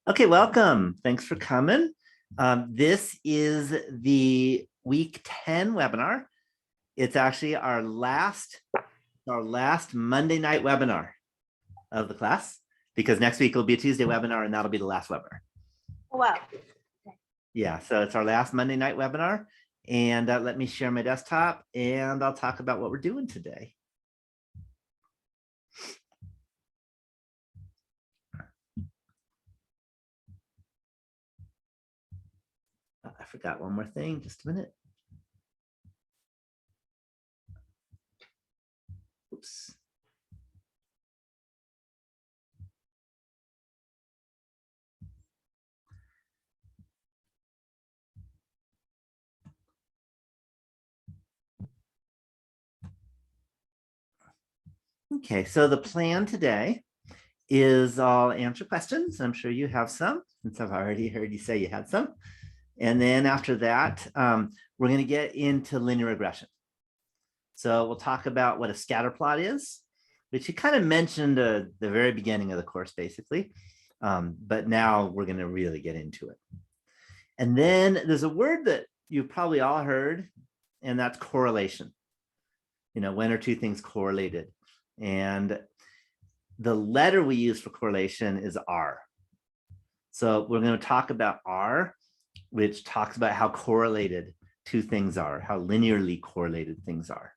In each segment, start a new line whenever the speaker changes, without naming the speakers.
Okay, welcome. Thanks for coming. This is the week 10 webinar. It's actually our last Monday night webinar of the class, because next week will be a Tuesday webinar and that'll be the last webinar.
Wow.
Yeah, so it's our last Monday night webinar. And let me share my desktop and I'll talk about what we're doing today. I forgot one more thing, just a minute. Oops. Okay, so the plan today is I'll answer questions. I'm sure you have some, since I've already heard you say you had some. And then after that, we're going to get into linear regression. So we'll talk about what a scatter plot is, which you kind of mentioned at the very beginning of the course, basically. But now we're going to really get into it. And then there's a word that you've probably all heard, and that's correlation. You know, when are two things correlated? And the letter we use for correlation is R. So we're going to talk about R, which talks about how correlated two things are, how linearly correlated things are.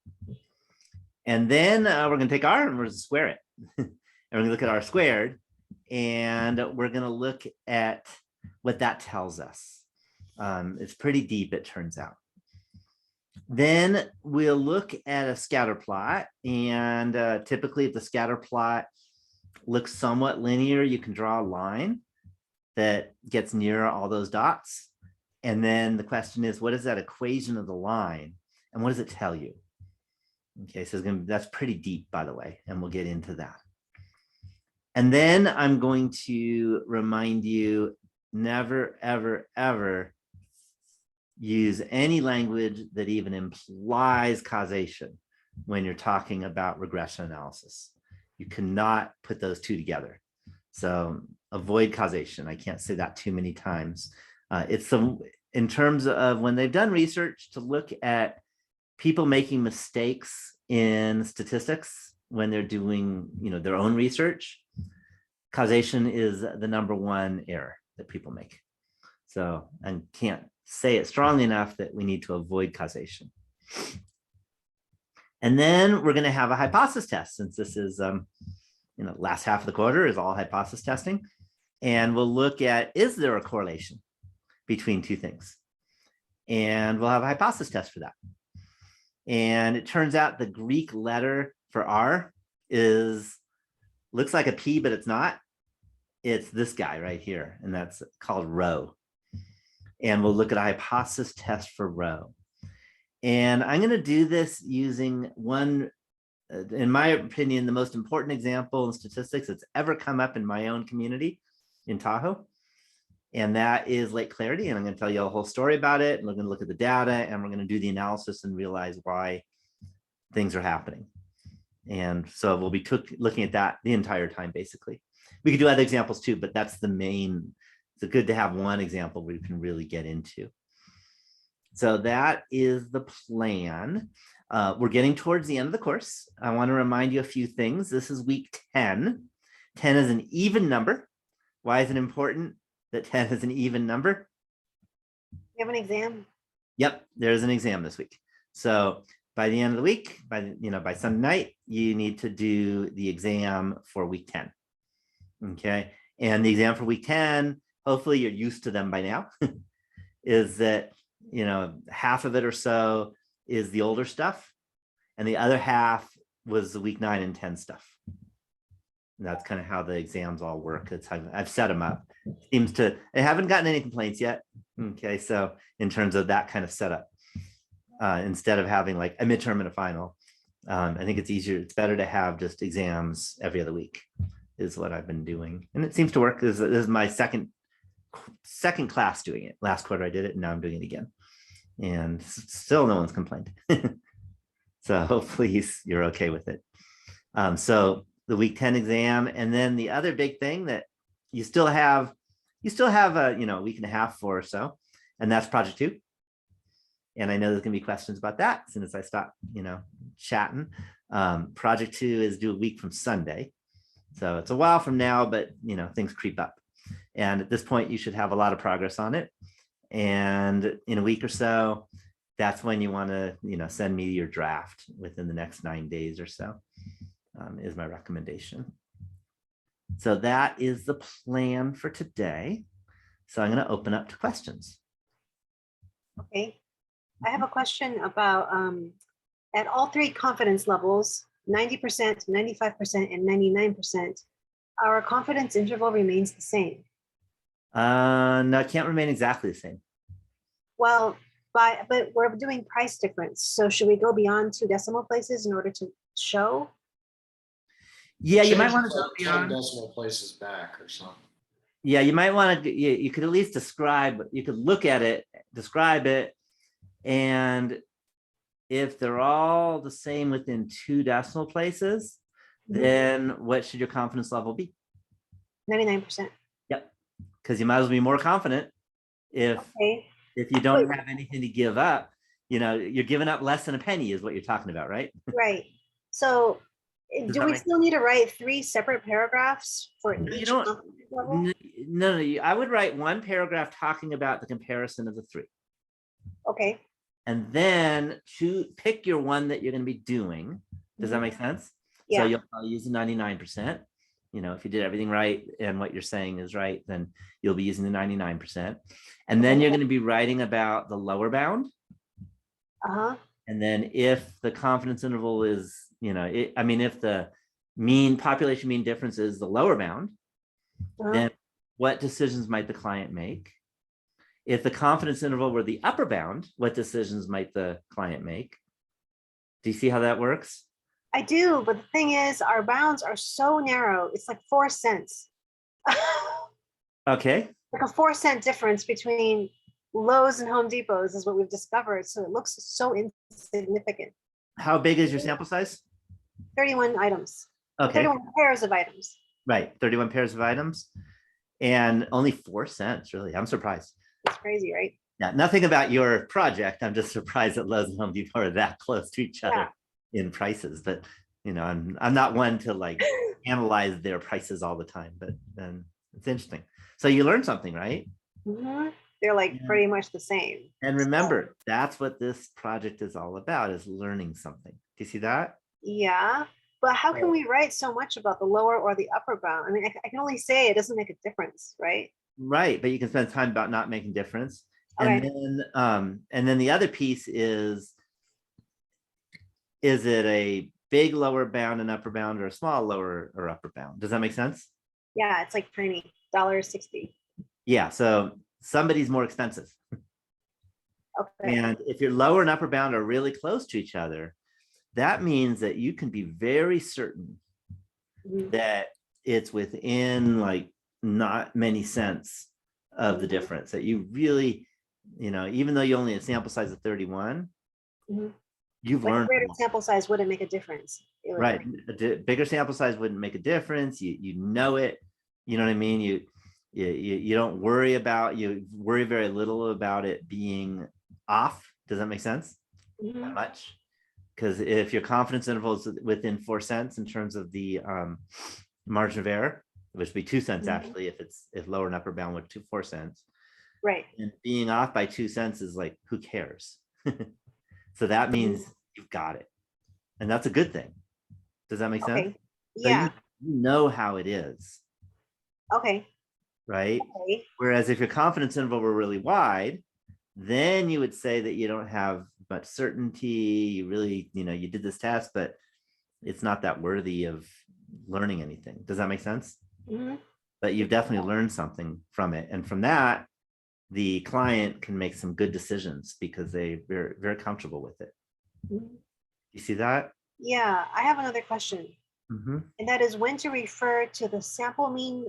And then we're going to take R and we're going to square it. And we're going to look at R squared, and we're going to look at what that tells us. It's pretty deep, it turns out. Then we'll look at a scatter plot, and typically if the scatter plot looks somewhat linear, you can draw a line that gets near all those dots. And then the question is, what is that equation of the line? And what does it tell you? Okay, so that's pretty deep, by the way, and we'll get into that. And then I'm going to remind you, never, ever, ever use any language that even implies causation when you're talking about regression analysis. You cannot put those two together. So avoid causation. I can't say that too many times. In terms of when they've done research to look at people making mistakes in statistics when they're doing, their own research, causation is the #1 error that people make. So I can't say it strongly enough that we need to avoid causation. And then we're going to have a hypothesis test, since this is, last half of the quarter is all hypothesis testing. And we'll look at, is there a correlation between two things? And we'll have a hypothesis test for that. And it turns out the Greek letter for R looks like a P, but it's not. It's this guy right here, and that's called rho. And we'll look at a hypothesis test for rho. And I'm going to do this using one, in my opinion, the most important example in statistics that's ever come up in my own community in Tahoe. And that is lake clarity. And I'm going to tell you a whole story about it. And we're going to look at the data, and we're going to do the analysis and realize why things are happening. And so we'll be looking at that the entire time, basically. We could do other examples too, but that's the main. It's good to have one example we can really get into. So that is the plan. We're getting towards the end of the course. I want to remind you a few things. This is week 10. 10 is an even number. Why is it important that 10 is an even number?
You have an exam?
Yep, there's an exam this week. So by the end of the week, by Sunday night, you need to do the exam for week 10. Okay, and the exam for week 10, hopefully you're used to them by now, is that, half of it or so is the older stuff, and the other half was the week 9 and 10 stuff. And that's kind of how the exams all work. It's how I've set them up. I haven't gotten any complaints yet. Okay, so in terms of that kind of setup, instead of having like a midterm and a final, I think it's easier. It's better to have just exams every other week, is what I've been doing, and it seems to work. This is my second class doing it. Last quarter I did it, and now I'm doing it again, and still no one's complained. So hopefully you're okay with it. So the week 10 exam, and then the other big thing that you still have you still have a, a week and a half for or so, and that's project 2. And I know there's gonna be questions about that as soon as I stop, chatting. Project 2 is due a week from Sunday. So it's a while from now, but things creep up. And at this point, you should have a lot of progress on it. And in a week or so, that's when you want to, send me your draft within the next 9 days or so, is my recommendation. So that is the plan for today. So I'm going to open up to questions.
Okay. I have a question about at all 3 confidence levels, 90%, 95%, and 99%, our confidence interval remains the same.
No, it can't remain exactly the same.
Well, but we're doing price difference. So should we go beyond 2 decimal places in order to show?
Yeah, you might
Change
want to
it
go
like 10
beyond.
decimal places back or something.
Yeah, you might want to, you could at least describe, you could look at it, describe it. And if they're all the same within 2 decimal places, then what should your confidence level be?
99%.
Yep. Because you might as well be more confident if you don't have anything to give up. You're giving up less than a penny is what you're talking about, right?
Right. So do we still need to write 3 separate paragraphs for each confidence level?
No, I would write 1 paragraph talking about the comparison of the 3.
Okay.
And then pick your one that you're going to be doing. Does that make sense?
Yeah.
So you'll use the 99%. If you did everything right and what you're saying is right, then you'll be using the 99%. And then you're going to be writing about the lower bound. And then if the confidence interval is, if the population mean difference is the lower bound, then what decisions might the client make? If the confidence interval were the upper bound, what decisions might the client make? Do you see how that works?
I do, but the thing is, our bounds are so narrow. It's like 4 cents.
Okay.
Like a 4-cent difference between Lowe's and Home Depot's is what we've discovered. So it looks so insignificant.
How big is your sample size?
31 items.
Okay.
31 pairs of items.
Right. 31 pairs of items. And only 4 cents, really. I'm surprised.
It's crazy, right?
Yeah, nothing about your project. I'm just surprised that Lowe's and Home Depot are that close to each other in prices. But I'm not one to analyze their prices all the time. But it's interesting. So you learned something, right?
They're pretty much the same.
And remember, that's what this project is all about, is learning something. Do you see that?
Yeah. But how can we write so much about the lower or the upper bound? I mean, I can only say it doesn't make a difference, right?
Right, but you can spend time about not making difference.
Okay.
And then the other piece is it a big lower bound and upper bound or a small lower or upper bound? Does that make sense?
Yeah, it's like tiny, $1.60.
Yeah, so somebody's more expensive.
Okay.
And if your lower and upper bound are really close to each other, that means that you can be very certain that it's within not many cents of the difference, that you really, even though you only have a sample size of 31, you've learned.
A greater sample size wouldn't make a difference.
Right. A bigger sample size wouldn't make a difference. You know it. You know what I mean? You don't worry you worry very little about it being off. Does that make sense? That much? Because if your confidence interval is within 4 cents in terms of the margin of error, which would be 2 cents actually, if lower and upper bound were 4 cents.
Right.
And being off by 2 cents is who cares? So that means you've got it. And that's a good thing. Does that make sense?
Yeah.
So you know how it is.
Okay.
Right.
Okay.
Whereas if your confidence interval were really wide, then you would say that you don't have much certainty. You really, you did this test, but it's not that worthy of learning anything. Does that make sense? But you've definitely learned something from it. And from that, the client can make some good decisions because they're very, very comfortable with it. You see that?
Yeah, I have another question. And that is when to refer to the sample mean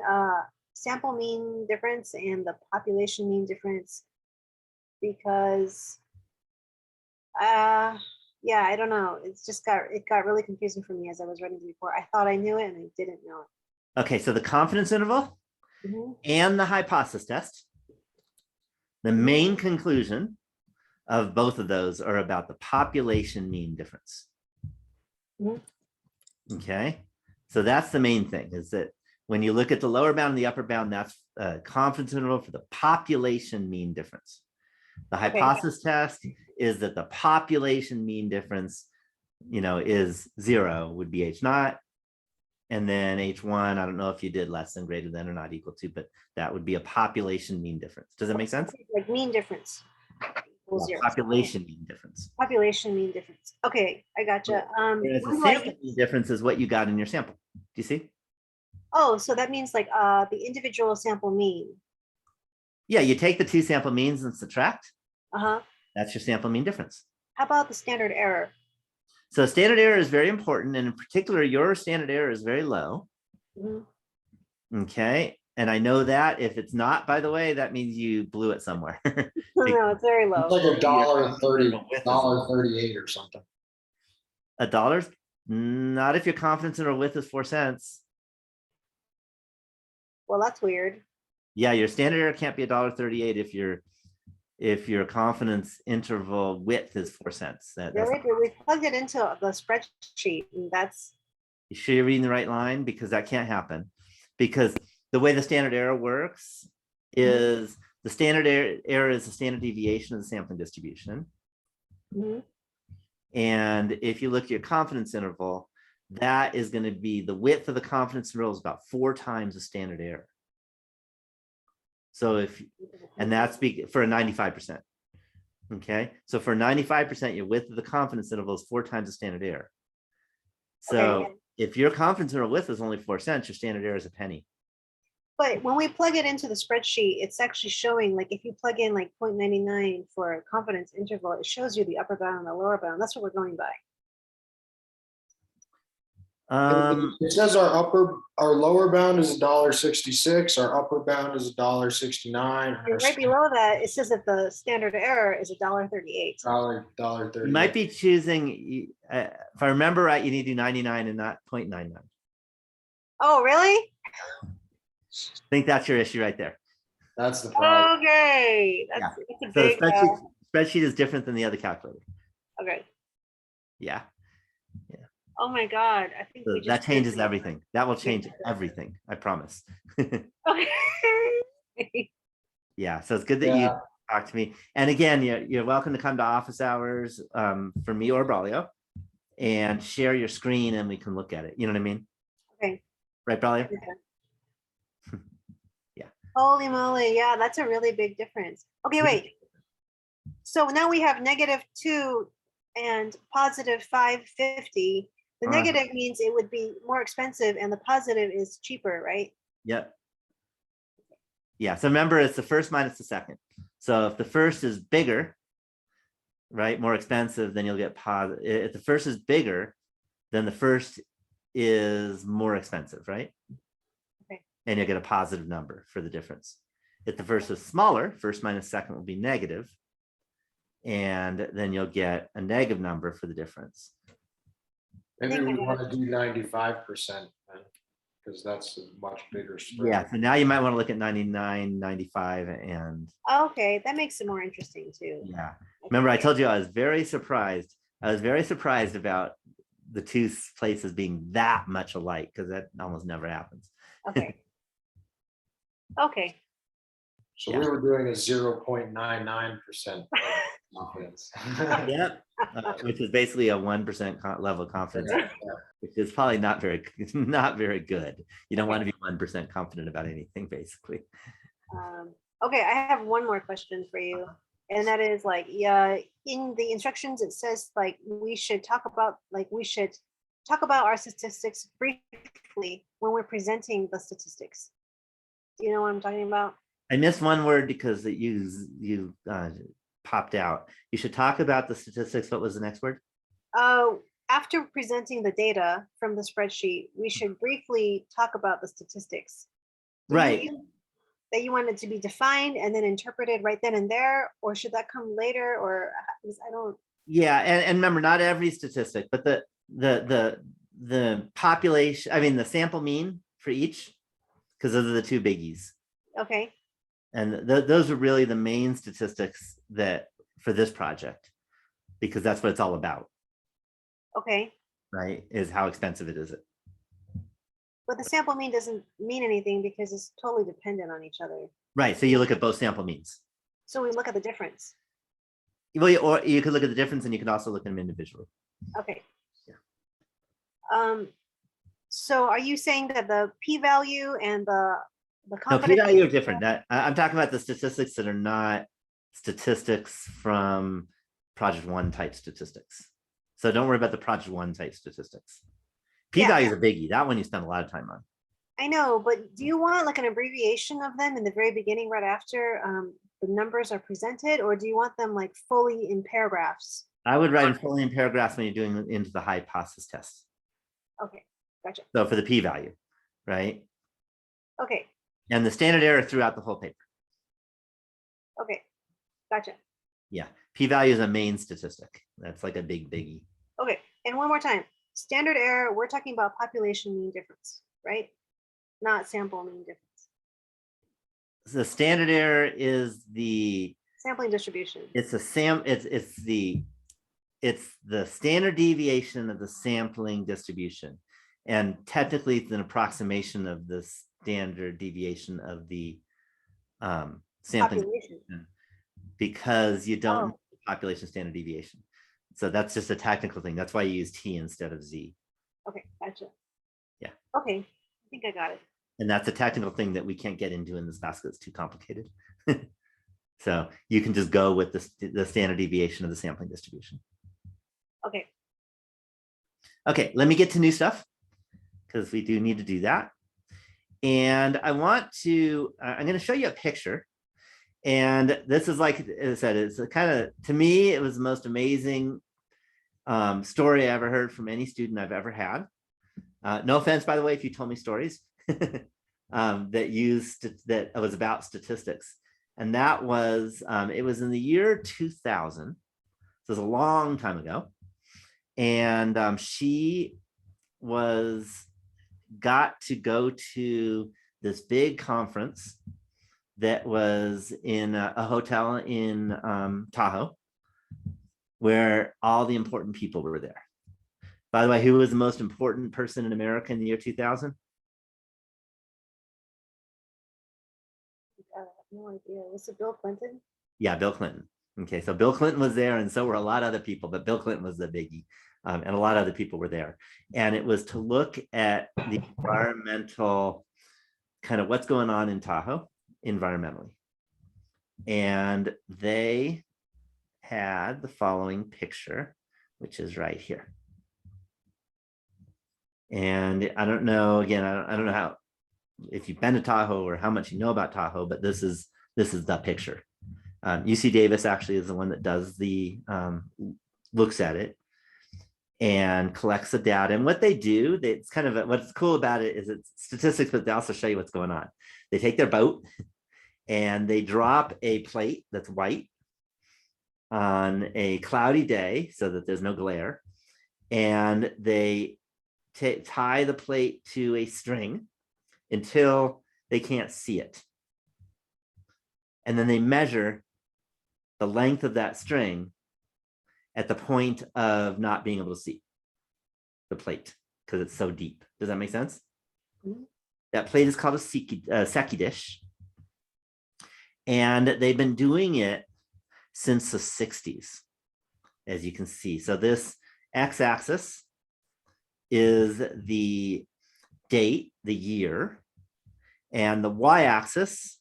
difference and the population mean difference, because I don't know. It got really confusing for me as I was writing the report. I thought I knew it and I didn't know it.
Okay, so the confidence interval
Mhm.
and the hypothesis test, the main conclusion of both of those are about the population mean difference.
Mhm.
Okay, so that's the main thing, is that when you look at the lower bound and the upper bound, that's a confidence interval for the population mean difference. The hypothesis test is that the population mean difference, is 0, would be H naught. And then H1, I don't know if you did less than, greater than, or not equal to, but that would be a population mean difference. Does that make sense?
Like mean difference. Equals
Yeah,
0.
population mean difference.
Population mean difference. Okay, I gotcha.
Whereas the
when do I
sample mean difference is what you got in your sample. Do you see?
Oh, so that means like the individual sample mean.
Yeah, you take the two sample means and subtract.
Uh-huh.
That's your sample mean difference.
How about the standard error?
So standard error is very important. And in particular, your standard error is very low.
Mhm.
Okay. And I know that if it's not, by the way, that means you blew it somewhere.
No, it's very low.
It's like $1.30,
With
$1.38 or something.
$1? Not if your confidence interval width is 4 cents.
Well, that's weird.
Yeah, your standard error can't be $1.38 if your confidence interval width is 4 cents.
Really? But we plugged it into the spreadsheet, and that's
You sure you're reading the right line? Because that can't happen. Because the way the standard error works is the standard error is the standard deviation of the sampling distribution.
Mhm.
And if you look at your confidence interval, that is going to be the width of the confidence interval is about 4 times the standard error. So and that's for a 95%. Okay. So for 95%, your width of the confidence interval is 4 times the standard error. So if your confidence interval width is only 4 cents, your standard error is a penny.
But when we plug it into the spreadsheet, it's actually showing, like, if you plug in like 0.99 for a confidence interval, it shows you the upper bound and the lower bound. That's what we're going by.
It says our lower bound is $1.66, our upper bound is $1.69.
And right below that, it says that the standard error is $1.38.
$1.30.
You might be choosing, if I remember right, you need to do 99 and not 0.99.
Oh, really?
I think that's your issue right there.
That's the problem.
Okay. That's a
So the
big,
spreadsheet is different than the other calculator.
okay.
Yeah.
Oh my God. I think
So
we just
that changes everything. That will change everything. I promise.
Okay.
Yeah. So it's good that you talked to me. And again, you're welcome to come to office hours for me or Braulio and share your screen and we can look at it. You know what I mean?
Okay.
Right, Braulio?
Yeah. Holy moly. Yeah, that's a really big difference. Okay, wait. So now we have -2 and positive 550. The negative means it would be more expensive and the positive is cheaper, right?
Yep. Yeah. So remember, it's the first minus the second. So if the first is bigger, right, more expensive, then you'll get positive. If the first is bigger, then the first is more expensive, right?
Okay.
And you'll get a positive number for the difference. If the first is smaller, first minus second will be negative, and then you'll get a negative number for the difference.
Maybe we want to do 95%, because that's a much bigger spread.
Yeah, so now you might want to look at 99, 95, and
Okay, that makes it more interesting too.
yeah. Remember, I told you I was very surprised. I was very surprised about the two places being that much alike, because that almost never happens.
Okay. Okay.
So we were doing a 0.99% confidence.
Yep. Which is basically a 1% level of confidence, which is probably not very good. You don't want to be 1% confident about anything, basically.
Okay, I have one more question for you. And that is like, yeah, in the instructions, it says like we should talk about our statistics briefly when we're presenting the statistics. Do you know what I'm talking about?
I missed one word because you popped out. You should talk about the statistics. What was the next word?
After presenting the data from the spreadsheet, we should briefly talk about the statistics.
Right.
That you want it to be defined and then interpreted right then and there, or should that come later? Or I don't.
Yeah, and remember, not every statistic, but the population. I mean, the sample mean for each because those are the two biggies.
Okay,
And those are really the main statistics that for this project, because that's what it's all about,
okay.
right? Is how expensive it is.
But the sample mean doesn't mean anything because it's totally dependent on each other.
Right. So you look at both sample means.
So we look at the difference.
Well, or you could look at the difference and you can also look at them individually.
Okay.
Yeah.
So are you saying that the p-value and the
No,
confidence?
p-value are different. I'm talking about the statistics that are not statistics from project one type statistics. So don't worry about the project one type statistics. P-value is a biggie. That one you spend a lot of time on.
I know, but do you want like an abbreviation of them in the very beginning, right after the numbers are presented, or do you want them like fully in paragraphs?
I would write them fully in paragraphs when you're doing into the hypothesis test.
Okay, gotcha.
So for the p-value, right?
Okay,
And the standard error throughout the whole paper.
okay, gotcha.
Yeah, p-value is a main statistic. That's like a big biggie.
Okay, and one more time, standard error, we're talking about population mean difference, right? Not sample mean difference.
The standard error is the
Sampling distribution.
it's the standard deviation of the sampling distribution, and technically it's an approximation of the standard deviation of the sampling
Population.
because you don't know
Oh.
the population standard deviation. So that's just a technical thing. That's why you use T instead of Z.
Okay, gotcha.
Yeah.
Okay, I think I got it.
And that's a technical thing that we can't get into in this class because it's too complicated. So you can just go with the standard deviation of the sampling distribution.
Okay,
Okay, let me get to new stuff because we do need to do that. And I want to, I'm going to show you a picture. And this is like I said, it's a kind of, to me, it was the most amazing story I ever heard from any student I've ever had. No offense, by the way, if you told me stories that was about statistics. And that was, it was in the year 2000. So it was a long time ago. And she got to go to this big conference that was in a hotel in Tahoe, where all the important people were there. By the way, who was the most important person in America in the year 2000?
no idea. Was it Bill Clinton?
Yeah, Bill Clinton. Okay, so Bill Clinton was there, and so were a lot of other people, but Bill Clinton was the biggie, and a lot of other people were there. And it was to look at the environmental, kind of what's going on in Tahoe environmentally. And they had the following picture, which is right here. And I don't know, again, I don't know how, if you've been to Tahoe or how much you know about Tahoe, but this is the picture. UC Davis actually is the one that does the, looks at it and collects the data. And what they do, it's kind of, what's cool about it is it's statistics, but they also show you what's going on. They take their boat and they drop a plate that's white on a cloudy day so that there's no glare. And they tie the plate to a string until they can't see it. And then they measure the length of that string at the point of not being able to see the plate because it's so deep. Does that make sense? Mm-hmm. That plate is called a seki dish. And they've been doing it since the 60s, as you can see. So this x-axis is the date, the year, and the y-axis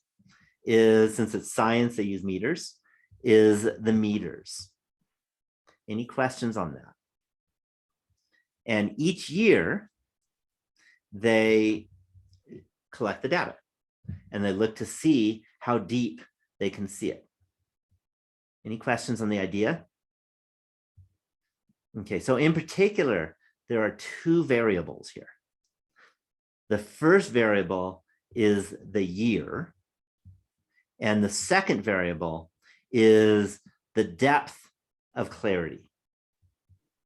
is, since it's science, they use meters, is the meters. Any questions on that? And each year, they collect the data and they look to see how deep they can see it. Any questions on the idea? Okay, so in particular, there are two variables here. The first variable is the year, and the second variable is the depth of clarity.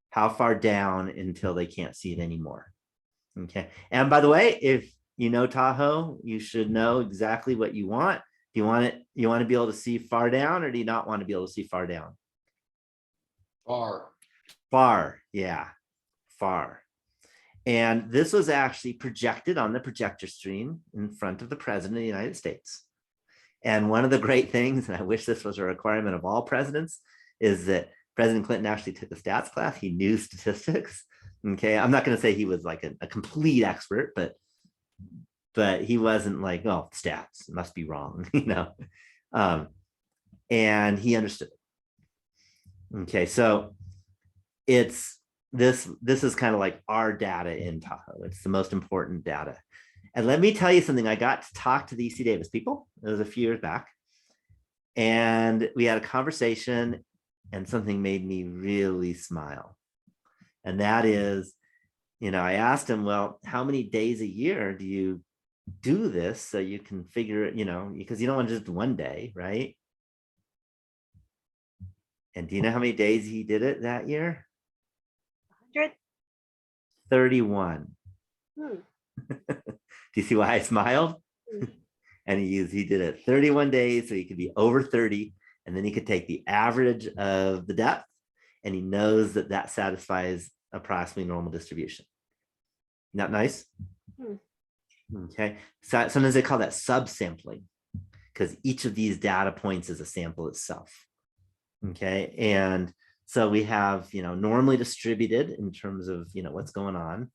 How far down until they can't see it anymore. Okay, and by the way, if you know Tahoe, you should know exactly what you want. Do you want it, you want to be able to see far down, or do you not want to be able to see far down?
Far.
Far, yeah, far. And this was actually projected on the projector screen in front of the president of the United States. And one of the great things, and I wish this was a requirement of all presidents, is that President Clinton actually took a stats class. He knew statistics. Okay, I'm not going to say he was like a complete expert, but he wasn't like, oh, stats must be wrong, you know. And he understood it. Okay, so it's this is kind of like our data in Tahoe. It's the most important data. And let me tell you something. I got to talk to the UC Davis people. It was a few years back. And we had a conversation, and something made me really smile. And that is, you know, I asked him, well, how many days a year do you do this so you can figure it, you know, because you don't want just one day, right? And do you know how many days he did it that year?
100?
31.
Hmm.
Do you see why I smiled? And he did it 31 days, so he could be over 30, and then he could take the average of the depth, and he knows that that satisfies approximately normal distribution. Not nice? Okay, so sometimes they call that subsampling, because each of these data points is a sample itself. Okay, and so we have, you know, normally distributed in terms of, you know, what's going on,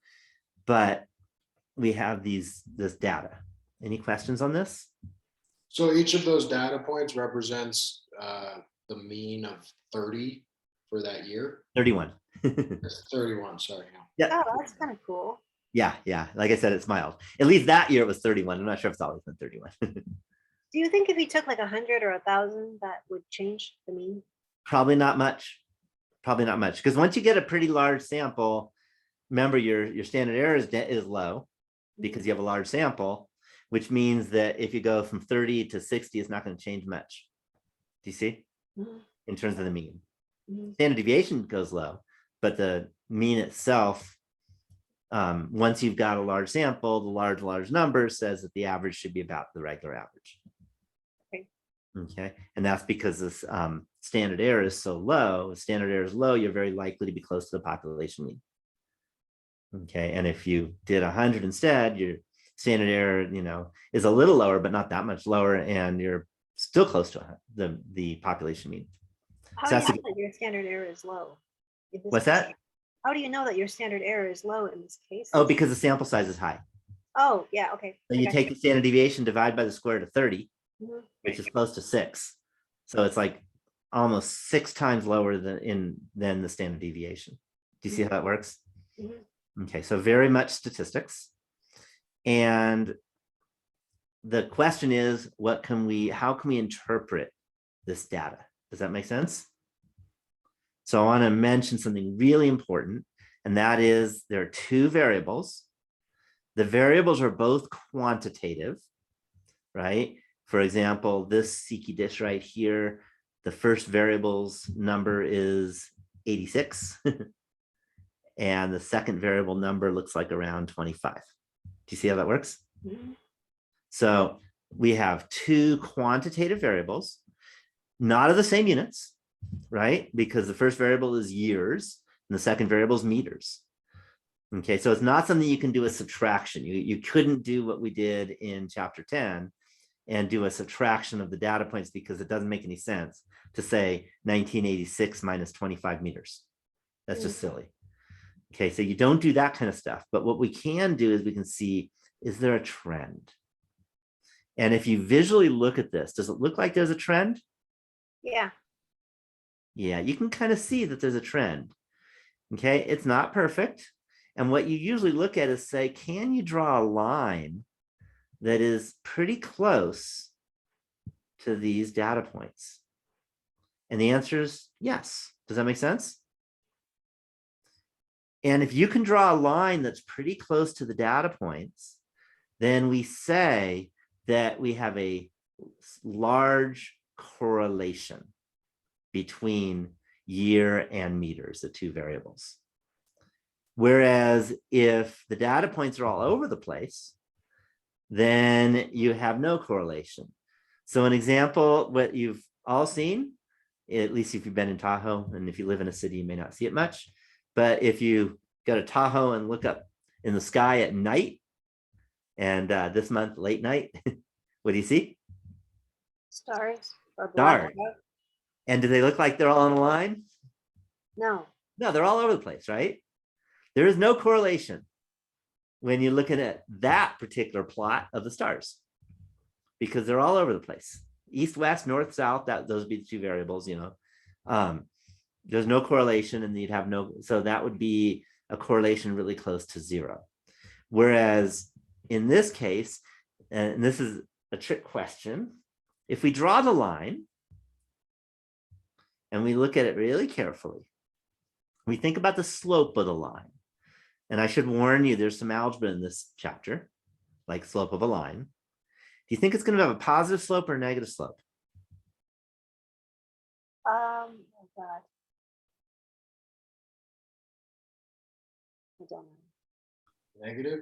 but we have this data. Any questions on this?
So each of those data points represents the mean of 30 for that year.
31.
It's 31, sorry.
Yeah.
Oh, that's kind of cool.
Yeah. Like I said, it smiled. At least that year it was 31. I'm not sure if it's always been 31.
Do you think if he took like 100 or 1,000, that would change the mean?
Probably not much. Probably not much. Because once you get a pretty large sample, remember your standard error is low because you have a large sample, which means that if you go from 30 to 60, it's not going to change much. Do you see? In terms of the mean. Standard deviation goes low, but the mean itself, once you've got a large sample, the large number says that the average should be about the regular average. Okay, and that's because this standard error is so low. If standard error is low, you're very likely to be close to the population mean. Okay, and if you did 100 instead, your standard error, you know, is a little lower, but not that much lower, and you're still close to the population mean.
How do you know that your standard error is low?
What's that?
How do you know that your standard error is low in this case?
Oh, because the sample size is high.
Oh, yeah, okay.
So you take the standard deviation, divide by the square root of 30, which is close to 6. So it's like almost 6 times lower than the standard deviation. Do you see how that works? Okay, so very much statistics. And the question is, how can we interpret this data? Does that make sense? So I want to mention something really important, and that is there are 2 variables. The variables are both quantitative, right? For example, this Siki dish right here, the first variable's number is 86. And the second variable number looks like around 25. Do you see how that works? So we have 2 quantitative variables, not of the same units, right? Because the first variable is years and the second variable is meters. Okay, so it's not something you can do a subtraction. You couldn't do what we did in chapter 10 and do a subtraction of the data points, because it doesn't make any sense to say 1986 minus 25 meters. That's just silly. Okay, so you don't do that kind of stuff. But what we can do is we can see, is there a trend? And if you visually look at this, does it look like there's a trend?
Yeah.
Yeah, you can kind of see that there's a trend. Okay, it's not perfect. And what you usually look at is say, can you draw a line that is pretty close to these data points? And the answer is yes. Does that make sense? And if you can draw a line that's pretty close to the data points, then we say that we have a large correlation between year and meters, the 2 variables. Whereas if the data points are all over the place, then you have no correlation. So an example, what you've all seen, at least if you've been in Tahoe, and if you live in a city, you may not see it much, but if you go to Tahoe and look up in the sky at night, and this month, late night, what do you see?
Stars. Or
Stars.
black.
And do they look like they're all on a line?
No.
No, they're all over the place, right? There is no correlation when you're looking at that particular plot of the stars, because they're all over the place. East, west, north, south, those would be the two variables, you know. There's no correlation, and you'd have no, so that would be a correlation really close to zero. Whereas in this case, and this is a trick question, if we draw the line and we look at it really carefully, we think about the slope of the line. And I should warn you, there's some algebra in this chapter, like slope of a line. Do you think it's going to have a positive slope or a negative slope?
Oh God. I don't know.
Negative?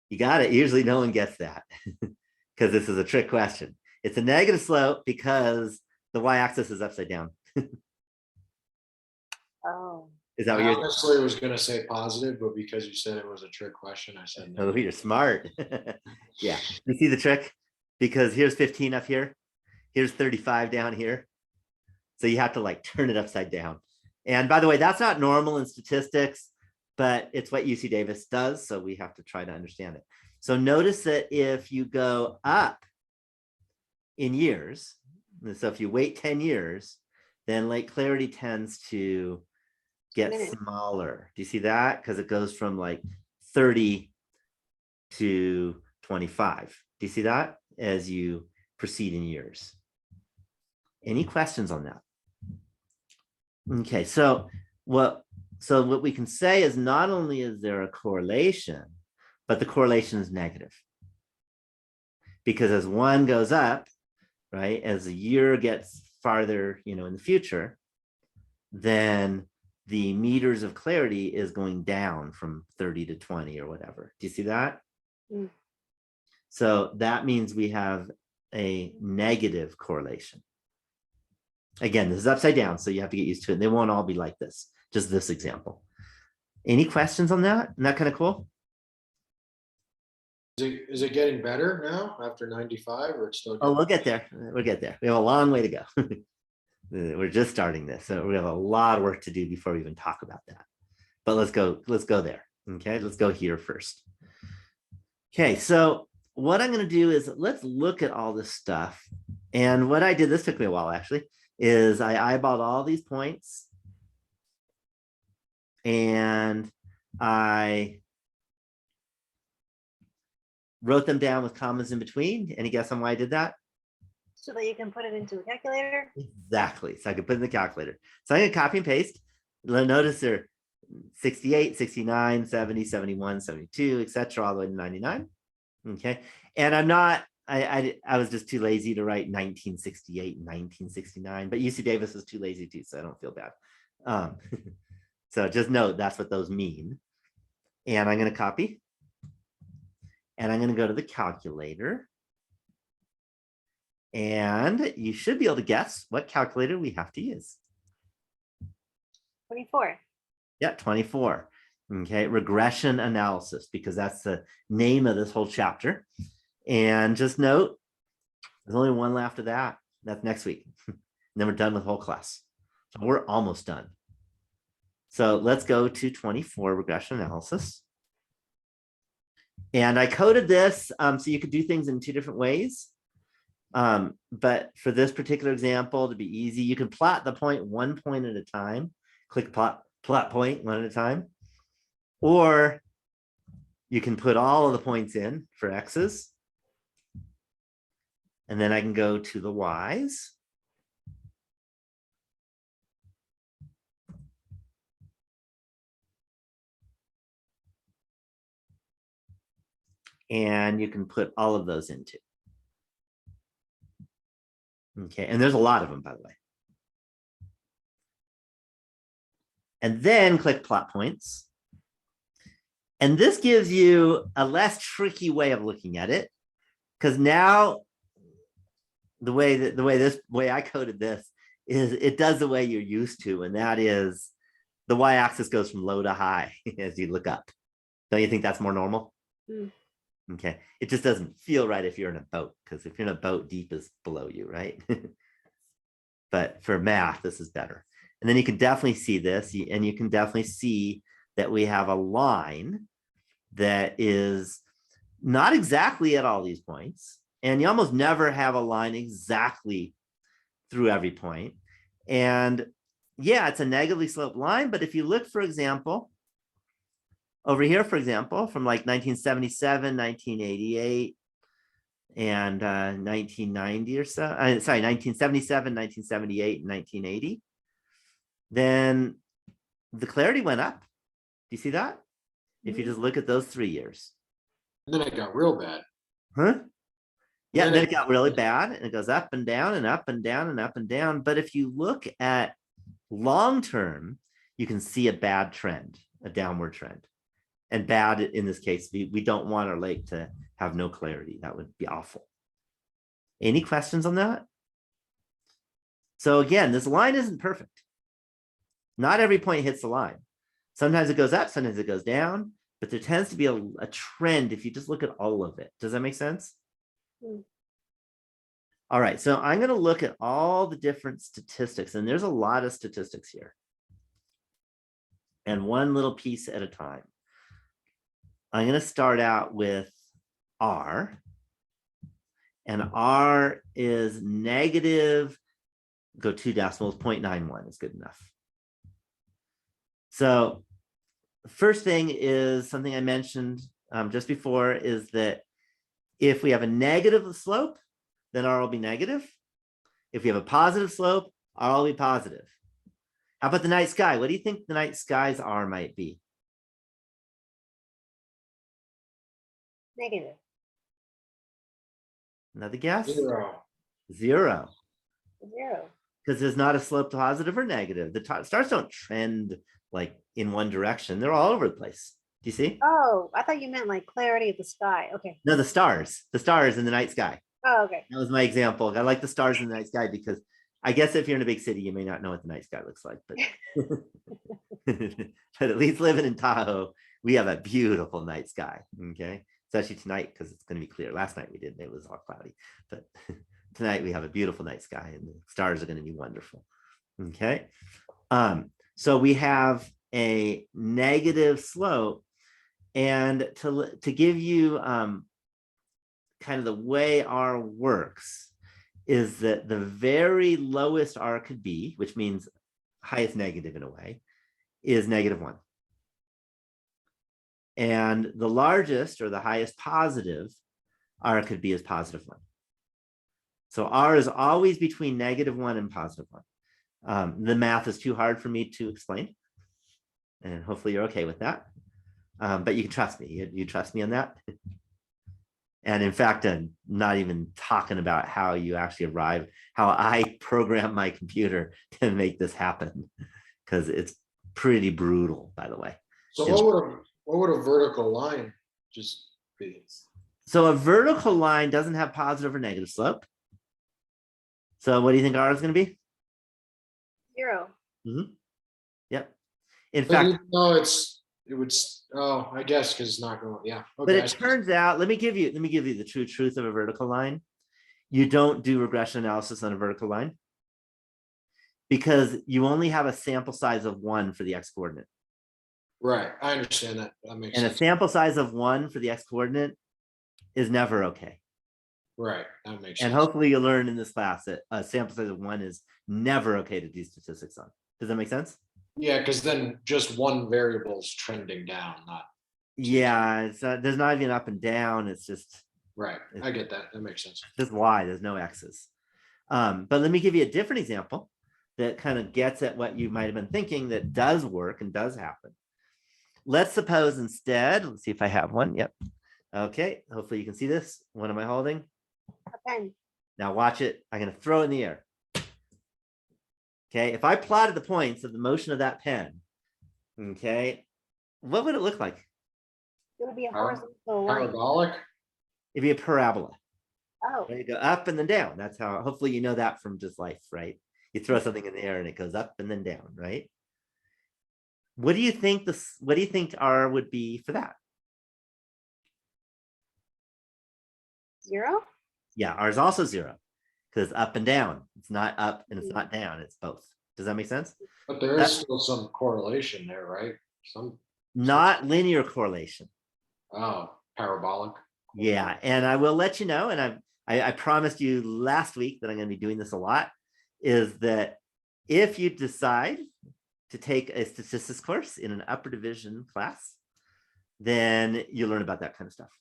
You got it. Usually no one gets that because this is a trick question. It's a negative slope because the y-axis is upside down.
Oh.
Is that what
I
you're?
honestly was gonna say positive, but because you said it was a trick question, I said no.
Oh, you're smart. Yeah. You see the trick? Because here's 15 up here. Here's 35 down here. So you have to like turn it upside down. And by the way, that's not normal in statistics, but it's what UC Davis does. So we have to try to understand it. So notice that if you go up in years, so if you wait 10 years, then Lake Clarity tends to get smaller. Do you see that? Because it goes from like 30 to 25. Do you see that as you proceed in years? Any questions on that? Okay, so what we can say is not only is there a correlation, but the correlation is negative. Because as one goes up, right, as the year gets farther, you know, in the future, then the meters of clarity is going down from 30 to 20 or whatever. Do you see that?
Mm.
So that means we have a negative correlation. Again, this is upside down, so you have to get used to it. They won't all be like this, just this example. Any questions on that? Isn't that kind of cool?
Is it getting better now after 95 or it's still?
Oh, we'll get there. We'll get there. We have a long way to go. We're just starting this, so we have a lot of work to do before we even talk about that. But let's go there. Okay, let's go here first. Okay, so what I'm going to do is let's look at all this stuff. And what I did, this took me a while actually, is I eyeballed all these points and I wrote them down with commas in between. Any guess on why I did that?
So that you can put it into a calculator?
Exactly. So I could put it in the calculator. So I'm going to copy and paste. Notice they're 68, 69, 70, 71, 72, etc., all the way to 99. Okay. And I'm not, I was just too lazy to write 1968 and 1969, but UC Davis was too lazy too, so I don't feel bad. So just note that's what those mean. And I'm going to copy. And I'm going to go to the calculator. And you should be able to guess what calculator we have to use.
24.
Yeah, 24. Okay, regression analysis, because that's the name of this whole chapter. And just note, there's only one after that. That's next week. And then we're done with the whole class. So we're almost done. So let's go to 24, regression analysis. And I coded this so you could do things in two different ways. But for this particular example, to be easy, you can plot the point one point at a time. Click plot point one at a time. Or you can put all of the points in for x's. And then I can go to the y's. And you can put all of those into. Okay, and there's a lot of them, by the way. And then click plot points. And this gives you a less tricky way of looking at it, because now the way I coded this is it does the way you're used to, and that is the y-axis goes from low to high as you look up. Don't you think that's more normal?
Mm.
Okay. It just doesn't feel right if you're in a boat, because if you're in a boat, deep is below you, right? But for math, this is better. And then you can definitely see this, and you can definitely see that we have a line that is not exactly at all these points. And you almost never have a line exactly through every point. And yeah, it's a negatively sloped line. But if you look, for example, over here, for example, from like 1977, 1988, and 1990 or so, sorry, 1977, 1978, and 1980, then the clarity went up. Do you see that? If you just look at those 3 years.
And then it got real bad.
Huh? Yeah,
Then
then it got really bad, and it goes up and down and up and down and up and down. But if you look at long term, you can see a bad trend, a downward trend. And bad in this case, we don't want our lake to have no clarity. That would be awful. Any questions on that? So again, this line isn't perfect. Not every point hits the line. Sometimes it goes up, sometimes it goes down, but there tends to be a trend if you just look at all of it. Does that make sense?
Mm.
All right, so I'm going to look at all the different statistics, and there's a lot of statistics here. And one little piece at a time. I'm going to start out with R. And R is negative, go 2 decimals, 0.91 is good enough. So first thing is something I mentioned just before, is that if we have a negative slope, then R will be negative. If we have a positive slope, R will be positive. How about the night sky? What do you think the night sky's R might be?
Negative.
Another guess?
0.
0.
0.
Because there's not a slope to positive or negative. The stars don't trend like in one direction. They're all over the place. Do you see?
Oh, I thought you meant like clarity of the sky. Okay.
No, the stars in the night sky.
Oh, okay.
That was my example. I like the stars in the night sky because I guess if you're in a big city, you may not know what the night sky looks like, but but at least living in Tahoe, we have a beautiful night sky. Okay. Especially tonight, because it's going to be clear. Last night we didn't, it was all cloudy, but tonight we have a beautiful night sky and the stars are going to be wonderful. Okay. So we have a negative slope, and to give you kind of the way R works is that the very lowest R could be, which means highest negative in a way, is -1. And the largest or the highest positive R could be is +1. So R is always between -1 and +1. The math is too hard for me to explain. And hopefully you're okay with that. But you can trust me. You trust me on that. And in fact, I'm not even talking about how you actually arrive, how I program my computer to make this happen, because it's pretty brutal, by the way.
So what would a vertical line just be?
So a vertical line doesn't have positive or negative slope. So what do you think R is going to be?
0.
Yep. In fact,
No, it would. Oh, I guess because it's not going. Yeah.
but
Okay.
it turns out, let me give you the true truth of a vertical line. You don't do regression analysis on a vertical line because you only have a sample size of 1 for the x coordinate.
Right. I understand that. That makes
And
sense.
a sample size of 1 for the x coordinate is never okay.
Right. That makes
And
sense.
hopefully you'll learn in this class that a sample size of 1 is never okay to do statistics on. Does that make sense?
Yeah, because then just one variable is trending down, not
Yeah, it's there's not even up and down. It's just
right. I get that. That makes sense.
just y. There's no x's. But let me give you a different example that kind of gets at what you might have been thinking that does work and does happen. Let's suppose instead, let's see if I have one. Yep. Okay. Hopefully you can see this. What am I holding?
A pen.
Now watch it. I'm going to throw it in the air. Okay. If I plotted the points of the motion of that pen, okay, what would it look like?
It would be a
Par-
horizontal line.
Parabolic?
It'd be a parabola.
Oh,
Right? You go up and then down. That's how, hopefully you know that from just life, right? You throw something in the air and it goes up and then down, right? What do you think what do you think R would be for that?
0?
Yeah, R is also 0 because up and down. It's not up and it's not down. It's both. Does that make sense?
But there is still some correlation there, right?
Not linear correlation.
Oh, parabolic.
Yeah, and I will let you know, and I promised you last week that I'm going to be doing this a lot, is that if you decide to take a statistics course in an upper division class, then you learn about that kind of stuff.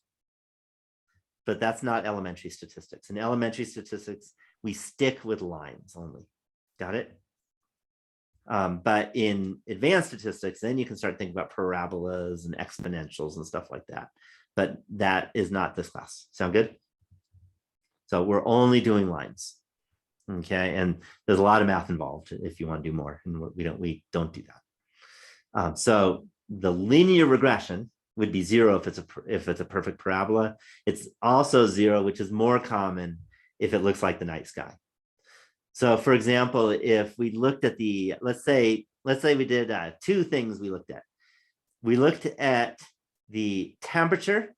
But that's not elementary statistics. In elementary statistics, we stick with lines only. Got it? But in advanced statistics, then you can start thinking about parabolas and exponentials and stuff like that. But that is not this class. Sound good? So we're only doing lines. Okay, and there's a lot of math involved if you want to do more, and we don't do that. So the linear regression would be 0 if it's a perfect parabola. It's also 0, which is more common if it looks like the night sky. So for example, if we looked at let's say we did 2 things we looked at. We looked at the temperature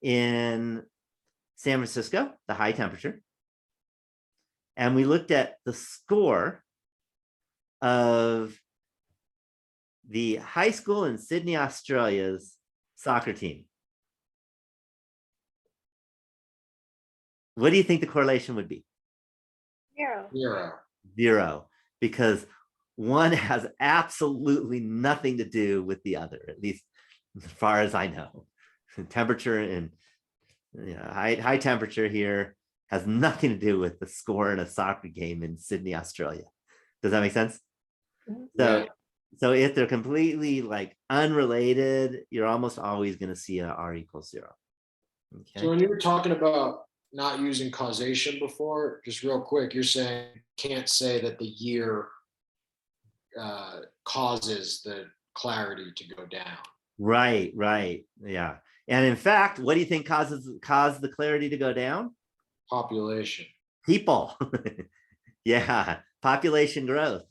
in San Francisco, the high temperature. And we looked at the score of the high school in Sydney, Australia's soccer team. What do you think the correlation would be?
0.
0.
Because one has absolutely nothing to do with the other, at least as far as I know. Temperature and high temperature here has nothing to do with the score in a soccer game in Sydney, Australia. Does that make sense?
Yeah.
So if they're completely like unrelated, you're almost always going to see a R equals 0. Okay.
So when you were talking about not using causation before, just real quick, you're saying you can't say that the year causes the clarity to go down.
Right. Yeah. And in fact, what do you think caused the clarity to go down?
Population.
People. Yeah. Population growth